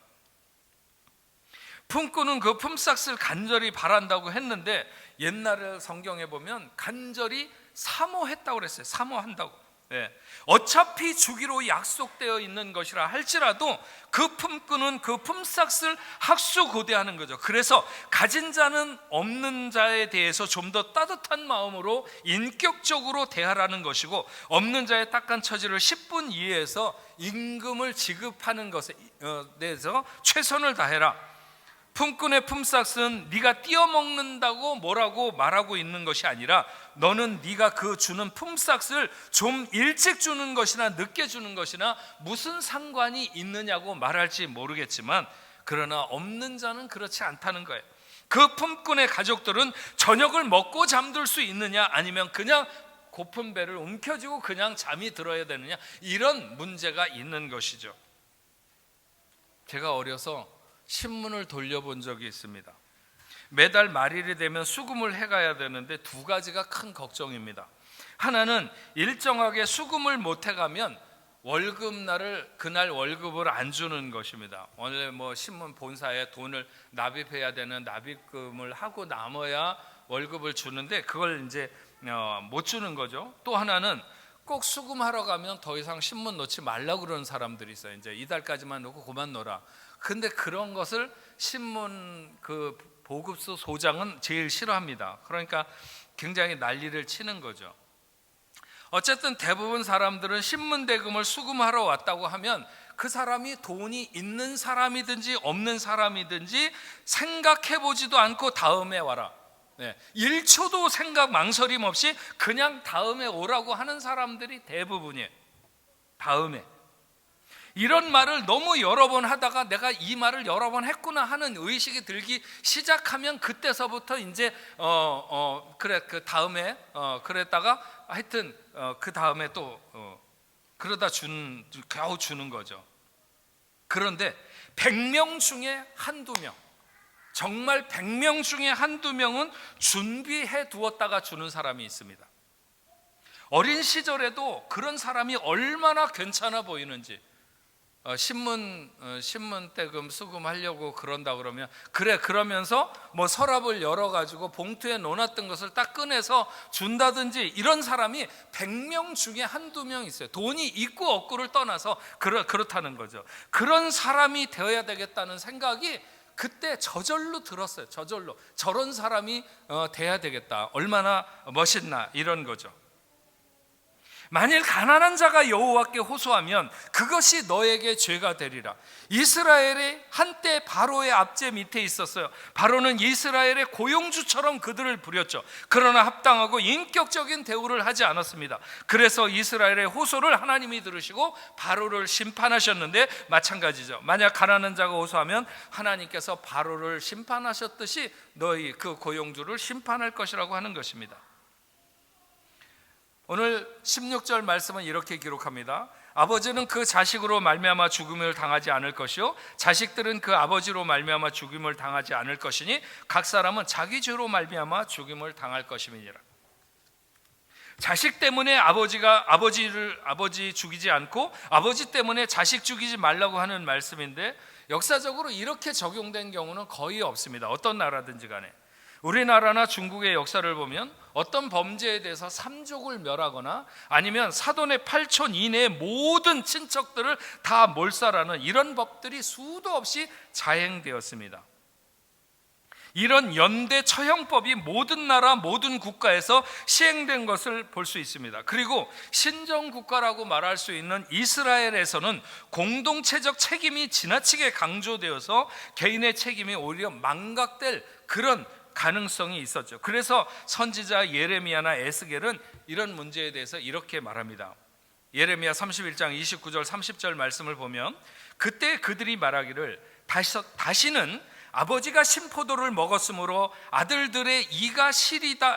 품꾼은 그 품삯을 간절히 바란다고 했는데, 옛날에 성경에 보면 간절히 사모했다고 그랬어요. 사모한다고. 네. 어차피 주기로 약속되어 있는 것이라 할지라도 그 품꾼은 그 품삯을 학수고대하는 거죠. 그래서 가진 자는 없는 자에 대해서 좀 더 따뜻한 마음으로 인격적으로 대하라는 것이고, 없는 자의 딱한 처지를 10분 이해해서 임금을 지급하는 것에 대해서 최선을 다해라. 품꾼의 품삯은 네가 띄어먹는다고 뭐라고 말하고 있는 것이 아니라, 너는 네가 그 주는 품삯을 좀 일찍 주는 것이나 늦게 주는 것이나 무슨 상관이 있느냐고 말할지 모르겠지만, 그러나 없는 자는 그렇지 않다는 거예요. 그 품꾼의 가족들은 저녁을 먹고 잠들 수 있느냐, 아니면 그냥 고픈 배를 움켜쥐고 그냥 잠이 들어야 되느냐, 이런 문제가 있는 것이죠. 제가 어려서 신문을 돌려본 적이 있습니다. 매달 말일이 되면 수금을 해가야 되는데 두 가지가 큰 걱정입니다. 하나는 일정하게 수금을 못 해가면 월급날을 그날 월급을 안 주는 것입니다. 원래 신문 본사에 돈을 납입해야 되는 납입금을 하고 남아야 월급을 주는데 그걸 이제 못 주는 거죠. 또 하나는 꼭 수금하러 가면 더 이상 신문 놓지 말라고 그러는 사람들이 있어요. 이제 이달까지만 놓고 그만 놓으라. 근데 그런 것을 신문 그 보급소 소장은 제일 싫어합니다. 그러니까 굉장히 난리를 치는 거죠. 어쨌든 대부분 사람들은 신문 대금을 수금하러 왔다고 하면 그 사람이 돈이 있는 사람이든지 없는 사람이든지 생각해보지도 않고 다음에 와라, 1초도 생각 망설임 없이 그냥 다음에 오라고 하는 사람들이 대부분이에요. 다음에. 이런 말을 너무 여러 번 하다가 내가 이 말을 여러 번 했구나 하는 의식이 들기 시작하면 그때서부터 이제 그래 그 다음에 그랬다가 하여튼 그 다음에 또 그러다 겨우 주는 거죠. 그런데 100명 중에 한두 명, 정말 100명 중에 한두 명은 준비해 두었다가 주는 사람이 있습니다. 어린 시절에도 그런 사람이 얼마나 괜찮아 보이는지, 신문 대금 수금하려고 그런다 그러면 그래, 그러면서 서랍을 열어가지고 봉투에 넣어놨던 것을 딱 꺼내서 준다든지, 이런 사람이 100명 중에 한두 명 있어요. 돈이 있고 없고를 떠나서 그렇다는 거죠. 그런 사람이 되어야 되겠다는 생각이 그때 저절로 들었어요. 저절로 저런 사람이 돼야 되겠다, 얼마나 멋있나, 이런 거죠. 만일 가난한 자가 여호와께 호소하면 그것이 너에게 죄가 되리라. 이스라엘이 한때 바로의 압제 밑에 있었어요. 바로는 이스라엘의 고용주처럼 그들을 부렸죠. 그러나 합당하고 인격적인 대우를 하지 않았습니다. 그래서 이스라엘의 호소를 하나님이 들으시고 바로를 심판하셨는데, 마찬가지죠. 만약 가난한 자가 호소하면 하나님께서 바로를 심판하셨듯이 너희 그 고용주를 심판할 것이라고 하는 것입니다. 오늘 16절 말씀은 이렇게 기록합니다. 아버지는 그 자식으로 말미암아 죽음을 당하지 않을 것이요 자식들은 그 아버지로 말미암아 죽임을 당하지 않을 것이니 각 사람은 자기 죄로 말미암아 죽임을 당할 것임이니라. 자식 때문에 아버지 죽이지 않고 아버지 때문에 자식 죽이지 말라고 하는 말씀인데, 역사적으로 이렇게 적용된 경우는 거의 없습니다. 어떤 나라든지 간에. 우리나라나 중국의 역사를 보면 어떤 범죄에 대해서 삼족을 멸하거나 아니면 사돈의 8촌 이내의 모든 친척들을 다 몰살하는 이런 법들이 수도 없이 자행되었습니다. 이런 연대 처형법이 모든 나라 모든 국가에서 시행된 것을 볼 수 있습니다. 그리고 신정국가라고 말할 수 있는 이스라엘에서는 공동체적 책임이 지나치게 강조되어서 개인의 책임이 오히려 망각될 그런 가능성이 있었죠. 그래서 선지자 예레미야나 에스겔은 이런 문제에 대해서 이렇게 말합니다. 예레미야 31장 29절 30절 말씀을 보면, 그때 그들이 말하기를 다시는 아버지가 신포도를 먹었으므로 아들들의 이가 시다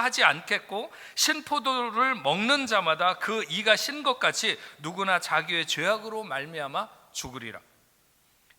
하지 않겠고, 신포도를 먹는 자마다 그 이가 신 것 같이 누구나 자기의 죄악으로 말미암아 죽으리라.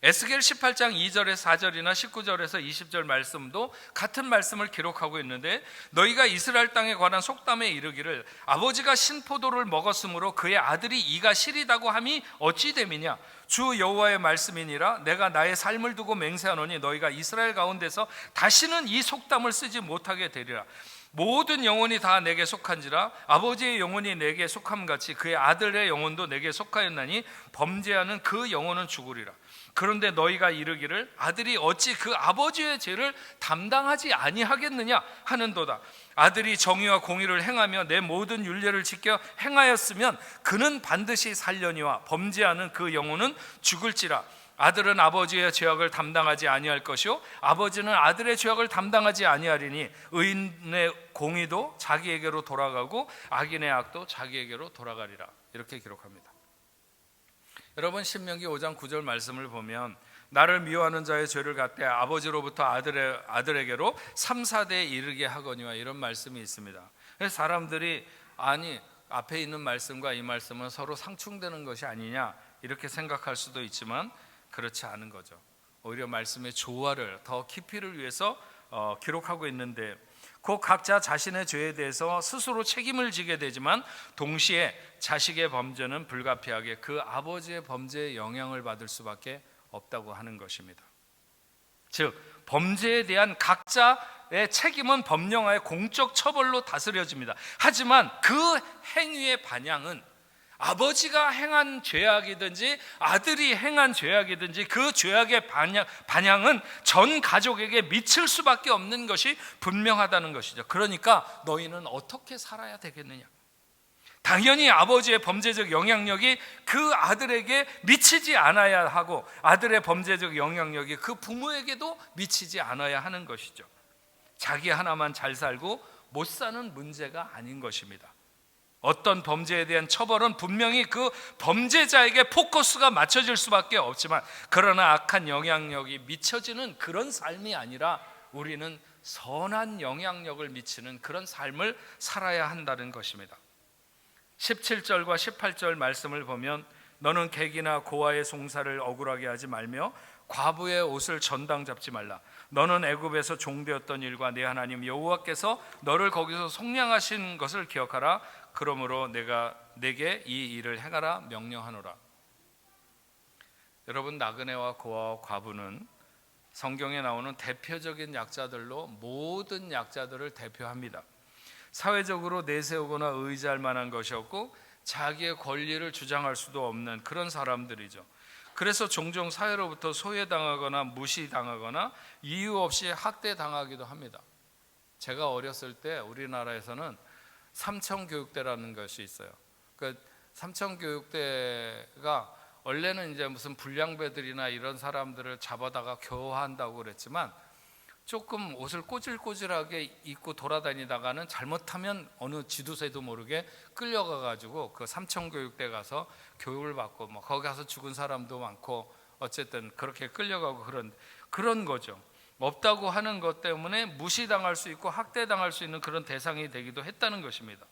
에스겔 18장 2절에서 4절이나 19절에서 20절 말씀도 같은 말씀을 기록하고 있는데, 너희가 이스라엘 땅에 관한 속담에 이르기를 아버지가 신포도를 먹었으므로 그의 아들이 이가 시리다고 함이 어찌 됨이냐. 주 여호와의 말씀이니라. 내가 나의 삶을 두고 맹세하노니 너희가 이스라엘 가운데서 다시는 이 속담을 쓰지 못하게 되리라. 모든 영혼이 다 내게 속한지라. 아버지의 영혼이 내게 속함같이 그의 아들의 영혼도 내게 속하였나니 범죄하는 그 영혼은 죽으리라. 그런데 너희가 이르기를 아들이 어찌 그 아버지의 죄를 담당하지 아니하겠느냐 하는도다. 아들이 정의와 공의를 행하며 내 모든 율례를 지켜 행하였으면 그는 반드시 살려니와 범죄하는 그 영혼은 죽을지라. 아들은 아버지의 죄악을 담당하지 아니할 것이요 아버지는 아들의 죄악을 담당하지 아니하리니 의인의 공의도 자기에게로 돌아가고 악인의 악도 자기에게로 돌아가리라. 이렇게 기록합니다. 여러분, 신명기 5장 9절 말씀을 보면 나를 미워하는 자의 죄를 갖되 아버지로부터 아들에게로 3, 4대에 이르게 하거니와, 이런 말씀이 있습니다. 그래서 사람들이 아니 앞에 있는 말씀과 이 말씀은 서로 상충되는 것이 아니냐 이렇게 생각할 수도 있지만 그렇지 않은 거죠. 오히려 말씀의 조화를 더 깊이를 위해서 기록하고 있는데, 곧 각자 자신의 죄에 대해서 스스로 책임을 지게 되지만 동시에 자식의 범죄는 불가피하게 그 아버지의 범죄에 영향을 받을 수밖에 없다고 하는 것입니다. 즉 범죄에 대한 각자의 책임은 법령하에 공적 처벌로 다스려집니다. 하지만 그 행위의 반향은 아버지가 행한 죄악이든지 아들이 행한 죄악이든지 그 죄악의 반향은 전 가족에게 미칠 수밖에 없는 것이 분명하다는 것이죠. 그러니까 너희는 어떻게 살아야 되겠느냐? 당연히 아버지의 범죄적 영향력이 그 아들에게 미치지 않아야 하고, 아들의 범죄적 영향력이 그 부모에게도 미치지 않아야 하는 것이죠. 자기 하나만 잘 살고 못 사는 문제가 아닌 것입니다. 어떤 범죄에 대한 처벌은 분명히 그 범죄자에게 포커스가 맞춰질 수밖에 없지만, 그러나 악한 영향력이 미쳐지는 그런 삶이 아니라 우리는 선한 영향력을 미치는 그런 삶을 살아야 한다는 것입니다. 17절과 18절 말씀을 보면, 너는 객이나 고아의 송사를 억울하게 하지 말며 과부의 옷을 전당 잡지 말라. 너는 애굽에서 종되었던 일과 내 하나님 여호와께서 너를 거기서 속량하신 것을 기억하라. 그러므로 내가 내게 이 일을 행하라 명령하노라. 여러분, 나그네와 고아와 과부는 성경에 나오는 대표적인 약자들로 모든 약자들을 대표합니다. 사회적으로 내세우거나 의지할 만한 것이 없고 자기의 권리를 주장할 수도 없는 그런 사람들이죠. 그래서 종종 사회로부터 소외당하거나 무시당하거나 이유 없이 학대당하기도 합니다. 제가 어렸을 때 우리나라에서는 삼청교육대라는 것이 있어요. 그 삼청교육대가 원래는 이제 무슨 불량배들이나 이런 사람들을 잡아다가 교화한다고 그랬지만, 조금 옷을 꼬질꼬질하게 입고 돌아다니다가는 잘못하면 어느 지도새도 모르게 끌려가가지고 그 삼청교육대 가서 교육을 받고, 뭐 거기 가서 죽은 사람도 많고, 어쨌든 그렇게 끌려가고 그런 거죠. 없다고 하는 것 때문에 무시당할 수 있고 학대당할 수 있는 그런 대상이 되기도 했다는 것입니다.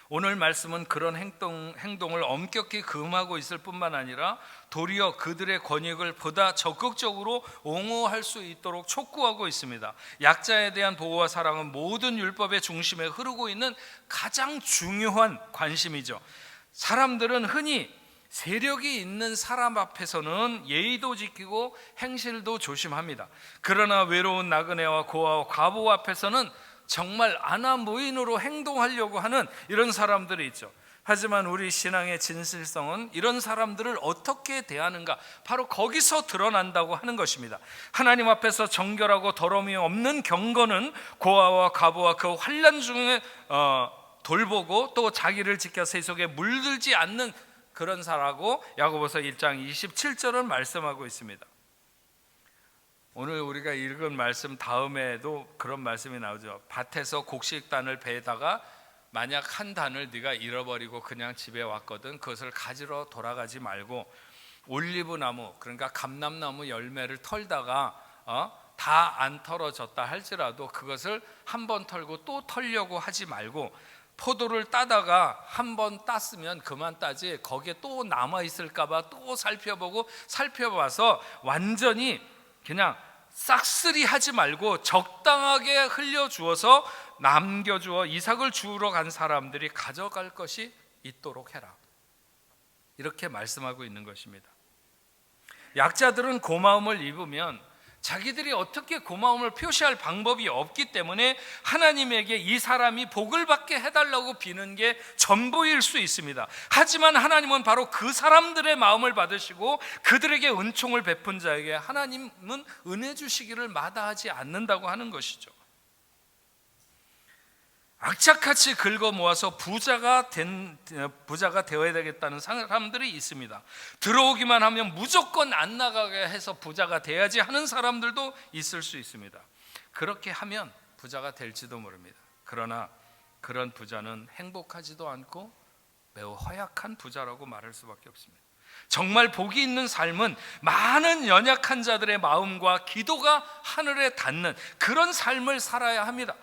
오늘 말씀은 그런 행동을 엄격히 금하고 있을 뿐만 아니라 도리어 그들의 권익을 보다 적극적으로 옹호할 수 있도록 촉구하고 있습니다. 약자에 대한 보호와 사랑은 모든 율법의 중심에 흐르고 있는 가장 중요한 관심이죠. 사람들은 흔히 세력이 있는 사람 앞에서는 예의도 지키고 행실도 조심합니다. 그러나 외로운 나그네와 고아와 과부 앞에서는 정말 아나무인으로 행동하려고 하는 이런 사람들이 있죠. 하지만 우리 신앙의 진실성은 이런 사람들을 어떻게 대하는가, 바로 거기서 드러난다고 하는 것입니다. 하나님 앞에서 정결하고 더러움이 없는 경건은 고아와 과부와 그 환난 중에 돌보고 또 자기를 지켜 세속에 물들지 않는 그런 사라고 야고보서 1장 27절은 말씀하고 있습니다. 오늘 우리가 읽은 말씀 다음에도 그런 말씀이 나오죠. 밭에서 곡식단을 베다가 만약 한 단을 네가 잃어버리고 그냥 집에 왔거든, 그것을 가지러 돌아가지 말고 올리브 나무, 그러니까 감람나무 열매를 털다가 다 안 털어졌다 할지라도 그것을 한 번 털고 또 털려고 하지 말고, 포도를 따다가 한 번 땄으면 그만 따지 거기에 또 남아있을까 봐 또 살펴봐서 완전히 그냥 싹쓸이 하지 말고 적당하게 흘려주어서 남겨주어 이삭을 주우러 간 사람들이 가져갈 것이 있도록 해라. 이렇게 말씀하고 있는 것입니다. 약자들은 고마움을 입으면 자기들이 어떻게 고마움을 표시할 방법이 없기 때문에 하나님에게 이 사람이 복을 받게 해달라고 비는 게 전부일 수 있습니다. 하지만 하나님은 바로 그 사람들의 마음을 받으시고 그들에게 은총을 베푼 자에게 하나님은 은혜 주시기를 마다하지 않는다고 하는 것이죠. 악착같이 긁어 모아서 부자가 되어야 되겠다는 사람들이 있습니다. 들어오기만 하면 무조건 안 나가게 해서 부자가 돼야지 하는 사람들도 있을 수 있습니다. 그렇게 하면 부자가 될지도 모릅니다. 그러나 그런 부자는 행복하지도 않고 매우 허약한 부자라고 말할 수밖에 없습니다. 정말 복이 있는 삶은 많은 연약한 자들의 마음과 기도가 하늘에 닿는 그런 삶을 살아야 합니다.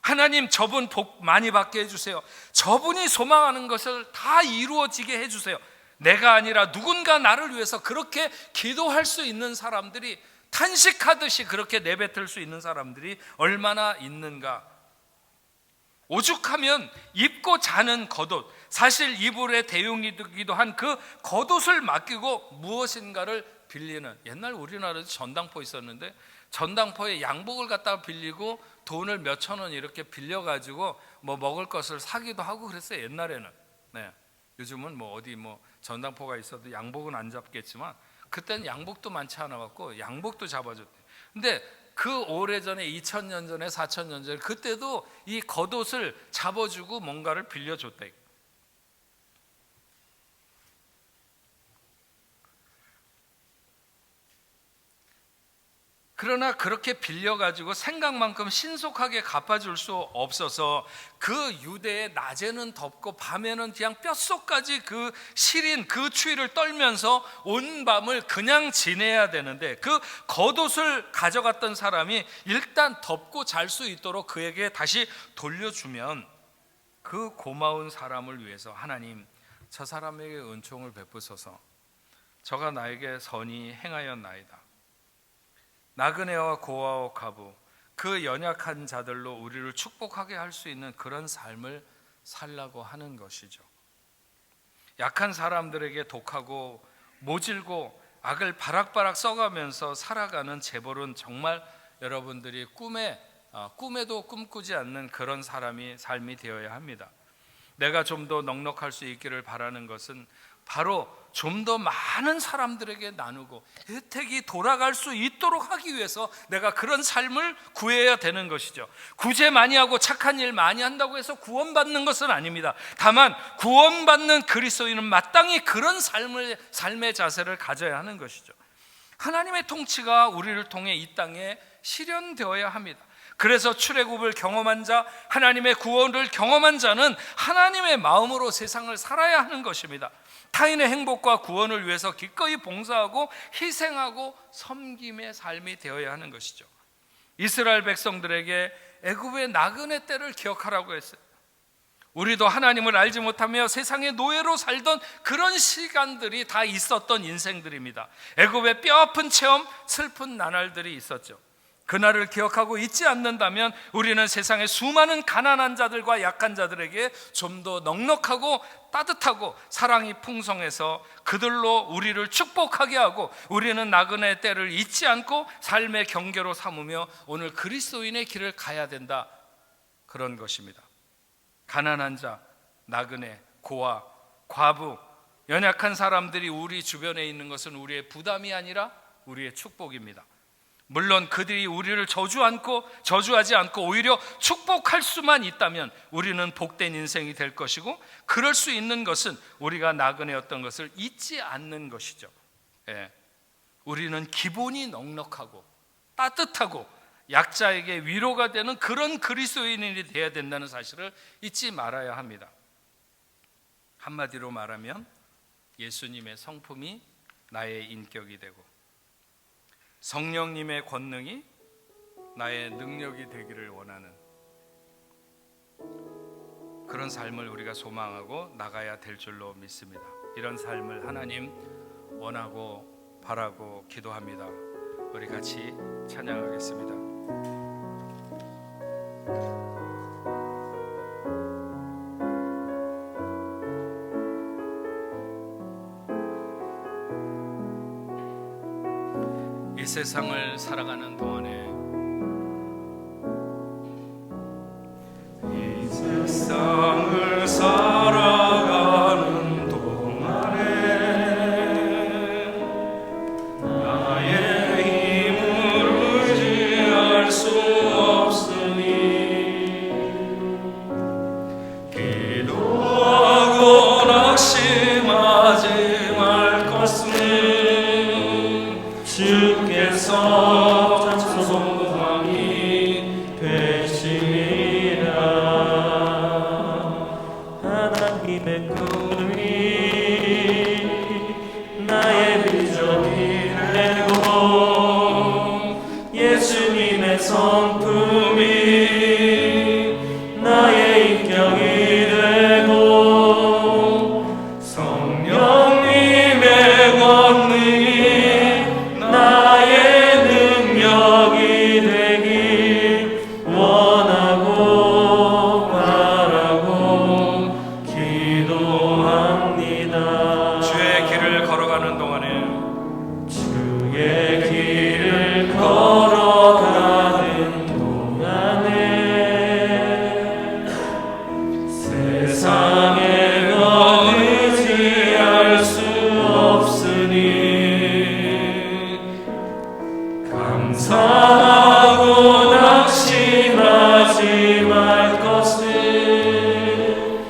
하나님, 저분 복 많이 받게 해주세요. 저분이 소망하는 것을 다 이루어지게 해주세요. 내가 아니라 누군가 나를 위해서 그렇게 기도할 수 있는 사람들이, 탄식하듯이 그렇게 내뱉을 수 있는 사람들이 얼마나 있는가. 오죽하면 입고 자는 겉옷, 사실 이불의 대용이기도 한 그 겉옷을 맡기고 무엇인가를 빌리는, 옛날 우리나라에도 전당포 있었는데 전당포에 양복을 갖다가 빌리고 돈을 몇천 원 이렇게 빌려가지고 뭐 먹을 것을 사기도 하고 그랬어요, 옛날에는. 네. 요즘은 뭐 어디 뭐 전당포가 있어도 양복은 안 잡겠지만 그때는 양복도 많지 않아 갖고 양복도 잡아줬대. 근데 그 오래전에 2000년 전에 4000년 전에 그때도 이 겉옷을 잡아주고 뭔가를 빌려줬다. 그러나 그렇게 빌려가지고 생각만큼 신속하게 갚아줄 수 없어서 그 유대의 낮에는 덥고 밤에는 그냥 뼛속까지 그 시린 그 추위를 떨면서 온 밤을 그냥 지내야 되는데, 그 겉옷을 가져갔던 사람이 일단 덮고 잘 수 있도록 그에게 다시 돌려주면 그 고마운 사람을 위해서 하나님, 저 사람에게 은총을 베푸소서. 저가 나에게 선히 행하였나이다. 나그네와 고아와 과부, 그 연약한 자들로 우리를 축복하게 할 수 있는 그런 삶을 살라고 하는 것이죠. 약한 사람들에게 독하고 모질고 악을 바락바락 써가면서 살아가는 재벌은 정말 여러분들이 꿈에도 꿈꾸지 않는 그런 삶이 되어야 합니다. 내가 좀 더 넉넉할 수 있기를 바라는 것은 바로 좀 더 많은 사람들에게 나누고 혜택이 돌아갈 수 있도록 하기 위해서 내가 그런 삶을 구해야 되는 것이죠. 구제 많이 하고 착한 일 많이 한다고 해서 구원받는 것은 아닙니다. 다만 구원받는 그리스도인은 마땅히 그런 삶의 자세를 가져야 하는 것이죠. 하나님의 통치가 우리를 통해 이 땅에 실현되어야 합니다. 그래서 출애굽을 경험한 자, 하나님의 구원을 경험한 자는 하나님의 마음으로 세상을 살아야 하는 것입니다. 타인의 행복과 구원을 위해서 기꺼이 봉사하고 희생하고 섬김의 삶이 되어야 하는 것이죠. 이스라엘 백성들에게 애굽의 나그네 때를 기억하라고 했어요. 우리도 하나님을 알지 못하며 세상의 노예로 살던 그런 시간들이 다 있었던 인생들입니다. 애굽의 뼈아픈 체험, 슬픈 나날들이 있었죠. 그날을 기억하고 잊지 않는다면 우리는 세상의 수많은 가난한 자들과 약한 자들에게 좀 더 넉넉하고 따뜻하고 사랑이 풍성해서 그들로 우리를 축복하게 하고, 우리는 나그네 때를 잊지 않고 삶의 경계로 삼으며 오늘 그리스도인의 길을 가야 된다, 그런 것입니다. 가난한 자, 나그네, 고아, 과부, 연약한 사람들이 우리 주변에 있는 것은 우리의 부담이 아니라 우리의 축복입니다. 물론 그들이 우리를 저주하지 않고 오히려 축복할 수만 있다면 우리는 복된 인생이 될 것이고, 그럴 수 있는 것은 우리가 나그네였던 것을 잊지 않는 것이죠. 우리는 기본이 넉넉하고 따뜻하고 약자에게 위로가 되는 그런 그리스도인이 되어야 된다는 사실을 잊지 말아야 합니다. 한마디로 말하면 예수님의 성품이 나의 인격이 되고 성령님의 권능이 나의 능력이 되기를 원하는 그런 삶을 우리가 소망하고 나가야 될 줄로 믿습니다. 이런 삶을 하나님 원하고 바라고 기도합니다. 우리 같이 찬양하겠습니다. 이 세상을 살아가는 동안에, 이 세상을 살아가는 동안에 나의 힘을 의지할 수 없으니 기도하고 낙심하지 말 것은 주께서 소망이 되시리라. 하나님의 꿈이 감사하고 낙심하지 말 것을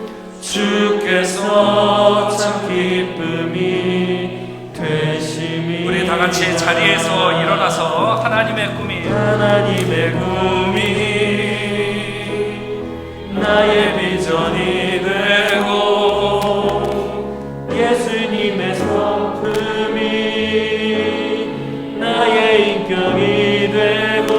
주께서 참 기쁨이 되심이. 우리 다 같이 자리에서 일어나서 하나님의 꿈이 나의 비전이 되고 예수님의 성품이 나의 인격이 되고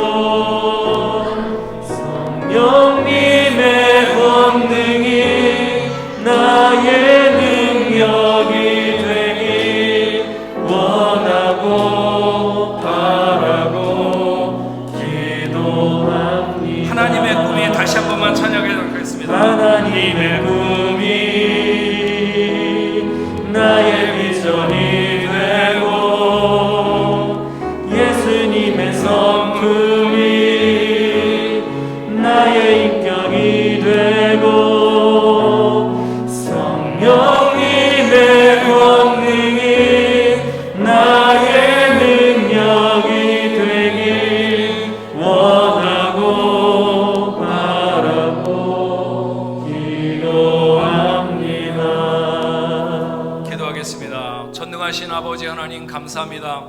성령님의 권능이 나의 능력이 되길 원하고 바라고 기도합니다. 하나님의 꿈이 다시 한 번만 찬양해 드리겠습니다. 하나님의 꿈이 나의 비전이 되고 예수님의 성품이 나의 인격이 되고 성령님의 권능이 나의 능력이 되길 원하고 바라고 기도합니다. 기도하겠습니다. 전능하신 아버지 하나님 감사합니다.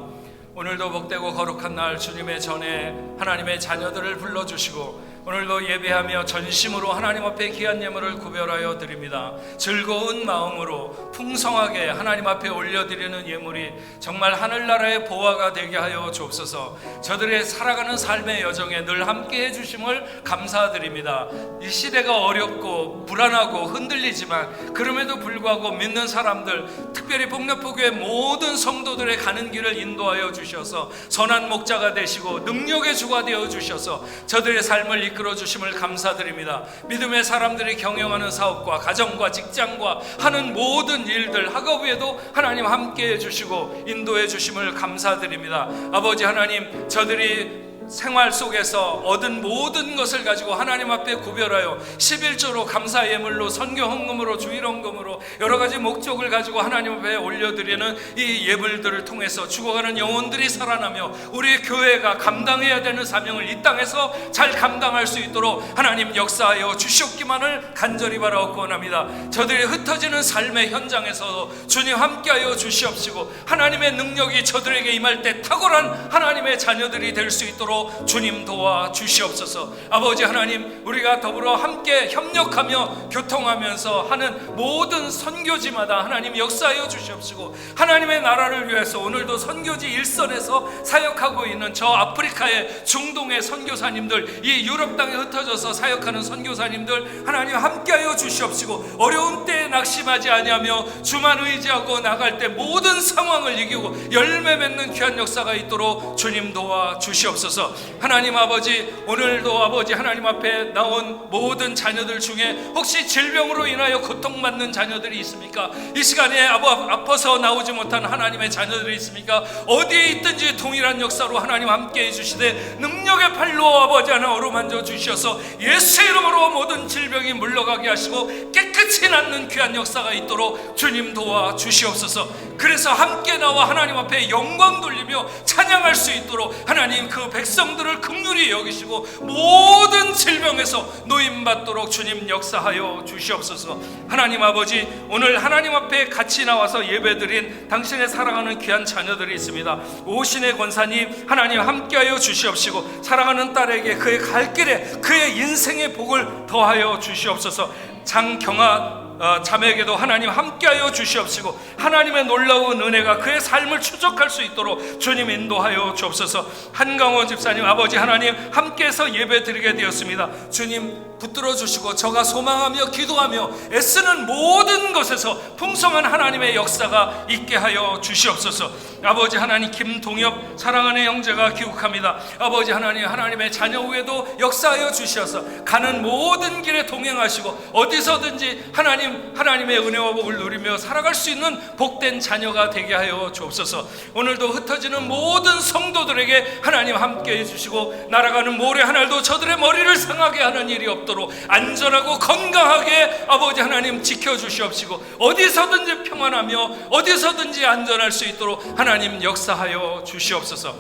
오늘도 복되고 거룩한 날 주님의 전에 하나님의 자녀들을 불러주시고 오늘도 예배하며 전심으로 하나님 앞에 귀한 예물을 구별하여 드립니다. 즐거운 마음으로 풍성하게 하나님 앞에 올려드리는 예물이 정말 하늘나라의 보화가 되게 하여 주옵소서. 저들의 살아가는 삶의 여정에 늘 함께 해주심을 감사드립니다. 이 시대가 어렵고 불안하고 흔들리지만 그럼에도 불구하고 믿는 사람들, 특별히 복락포교회 모든 성도들의 가는 길을 인도하여 주셔서 선한 목자가 되시고 능력의 주가 되어 주셔서 저들의 삶을 이끌어 주심을 감사드립니다. 믿음의 사람들이 경영하는 사업과 가정과 직장과 하는 모든 일들, 학업에도 하나님 함께 해주시고 인도해 주심을 감사드립니다. 아버지 하나님, 저들이 생활 속에서 얻은 모든 것을 가지고 하나님 앞에 구별하여 11조로 감사 예물로 선교 헌금으로 주일 헌금으로 여러 가지 목적을 가지고 하나님 앞에 올려드리는 이 예물들을 통해서 죽어가는 영혼들이 살아나며 우리 교회가 감당해야 되는 사명을 이 땅에서 잘 감당할 수 있도록 하나님 역사하여 주시옵기만을 간절히 바라옵고 원합니다. 저들이 흩어지는 삶의 현장에서 주님 함께하여 주시옵시고 하나님의 능력이 저들에게 임할 때 탁월한 하나님의 자녀들이 될 수 있도록 주님 도와 주시옵소서. 아버지 하나님, 우리가 더불어 함께 협력하며 교통하면서 하는 모든 선교지마다 하나님 역사하여 주시옵시고 하나님의 나라를 위해서 오늘도 선교지 일선에서 사역하고 있는 저 아프리카의 중동의 선교사님들, 이 유럽 땅에 흩어져서 사역하는 선교사님들 하나님 함께하여 주시옵시고 어려운 때에 낙심하지 아니하며 주만 의지하고 나갈 때 모든 상황을 이기고 열매 맺는 귀한 역사가 있도록 주님 도와 주시옵소서. 하나님 아버지, 오늘도 아버지 하나님 앞에 나온 모든 자녀들 중에 혹시 질병으로 인하여 고통받는 자녀들이 있습니까? 이 시간에 아파서 나오지 못한 하나님의 자녀들이 있습니까? 어디에 있든지 동일한 역사로 하나님 함께 해주시되 능력의 팔로 아버지 하나 어루만져 주셔서 예수의 이름으로 모든 질병이 물러가게 하시고 깨끗이 낫는 귀한 역사가 있도록 주님 도와 주시옵소서. 그래서 함께 나와 하나님 앞에 영광 돌리며 찬양할 수 있도록 하나님 그 백성들을 긍휼히 여기시고 모든 질병에서 노임받도록 주님 역사하여 주시옵소서. 하나님 아버지, 오늘 하나님 앞에 같이 나와서 예배드린 당신의 사랑하는 귀한 자녀들이 있습니다. 오신의 권사님 하나님 함께하여 주시옵시고 사랑하는 딸에게 그의 갈 길에 그의 인생의 복을 더하여 주시옵소서. 장경아 자매에게도 하나님 함께하여 주시옵시고 하나님의 놀라운 은혜가 그의 삶을 추적할 수 있도록 주님 인도하여 주옵소서. 한강원 집사님 아버지 하나님 함께해서 예배 드리게 되었습니다. 주님 붙들어 주시고 저가 소망하며 기도하며 애쓰는 모든 것에서 풍성한 하나님의 역사가 있게 하여 주시옵소서. 아버지 하나님, 김동엽 사랑하는 형제가 기욱합니다. 아버지 하나님, 하나님의 자녀 후에도 역사하여 주셔서 가는 모든 길에 동행하시고 어디서든지 하나님의 은혜와 복을 누리며 살아갈 수 있는 복된 자녀가 되게 하여 주옵소서. 오늘도 흩어지는 모든 성도들에게 하나님 함께 해주시고 날아가는 모래 하나도 저들의 머리를 상하게 하는 일이 없도록 안전하고 건강하게 아버지 하나님 지켜주시옵시고 어디서든지 평안하며 어디서든지 안전할 수 있도록 하나님 역사하여 주시옵소서.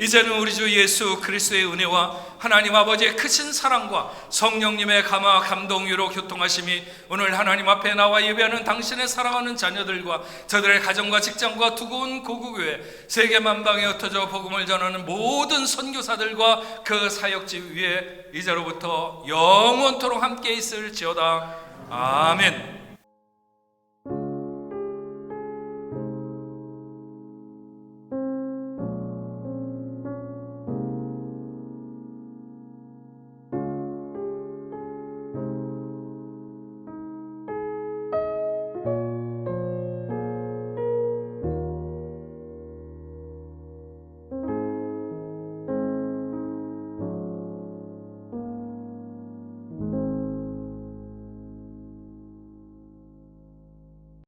이제는 우리 주 예수 그리스도의 은혜와 하나님 아버지의 크신 사랑과 성령님의 감화 감동으로 교통하심이 오늘 하나님 앞에 나와 예배하는 당신의 사랑하는 자녀들과 저들의 가정과 직장과 두고온 고국교회 세계 만방에 흩어져 복음을 전하는 모든 선교사들과 그 사역지 위에 이제로부터 영원토록 함께 있을지어다. 아멘.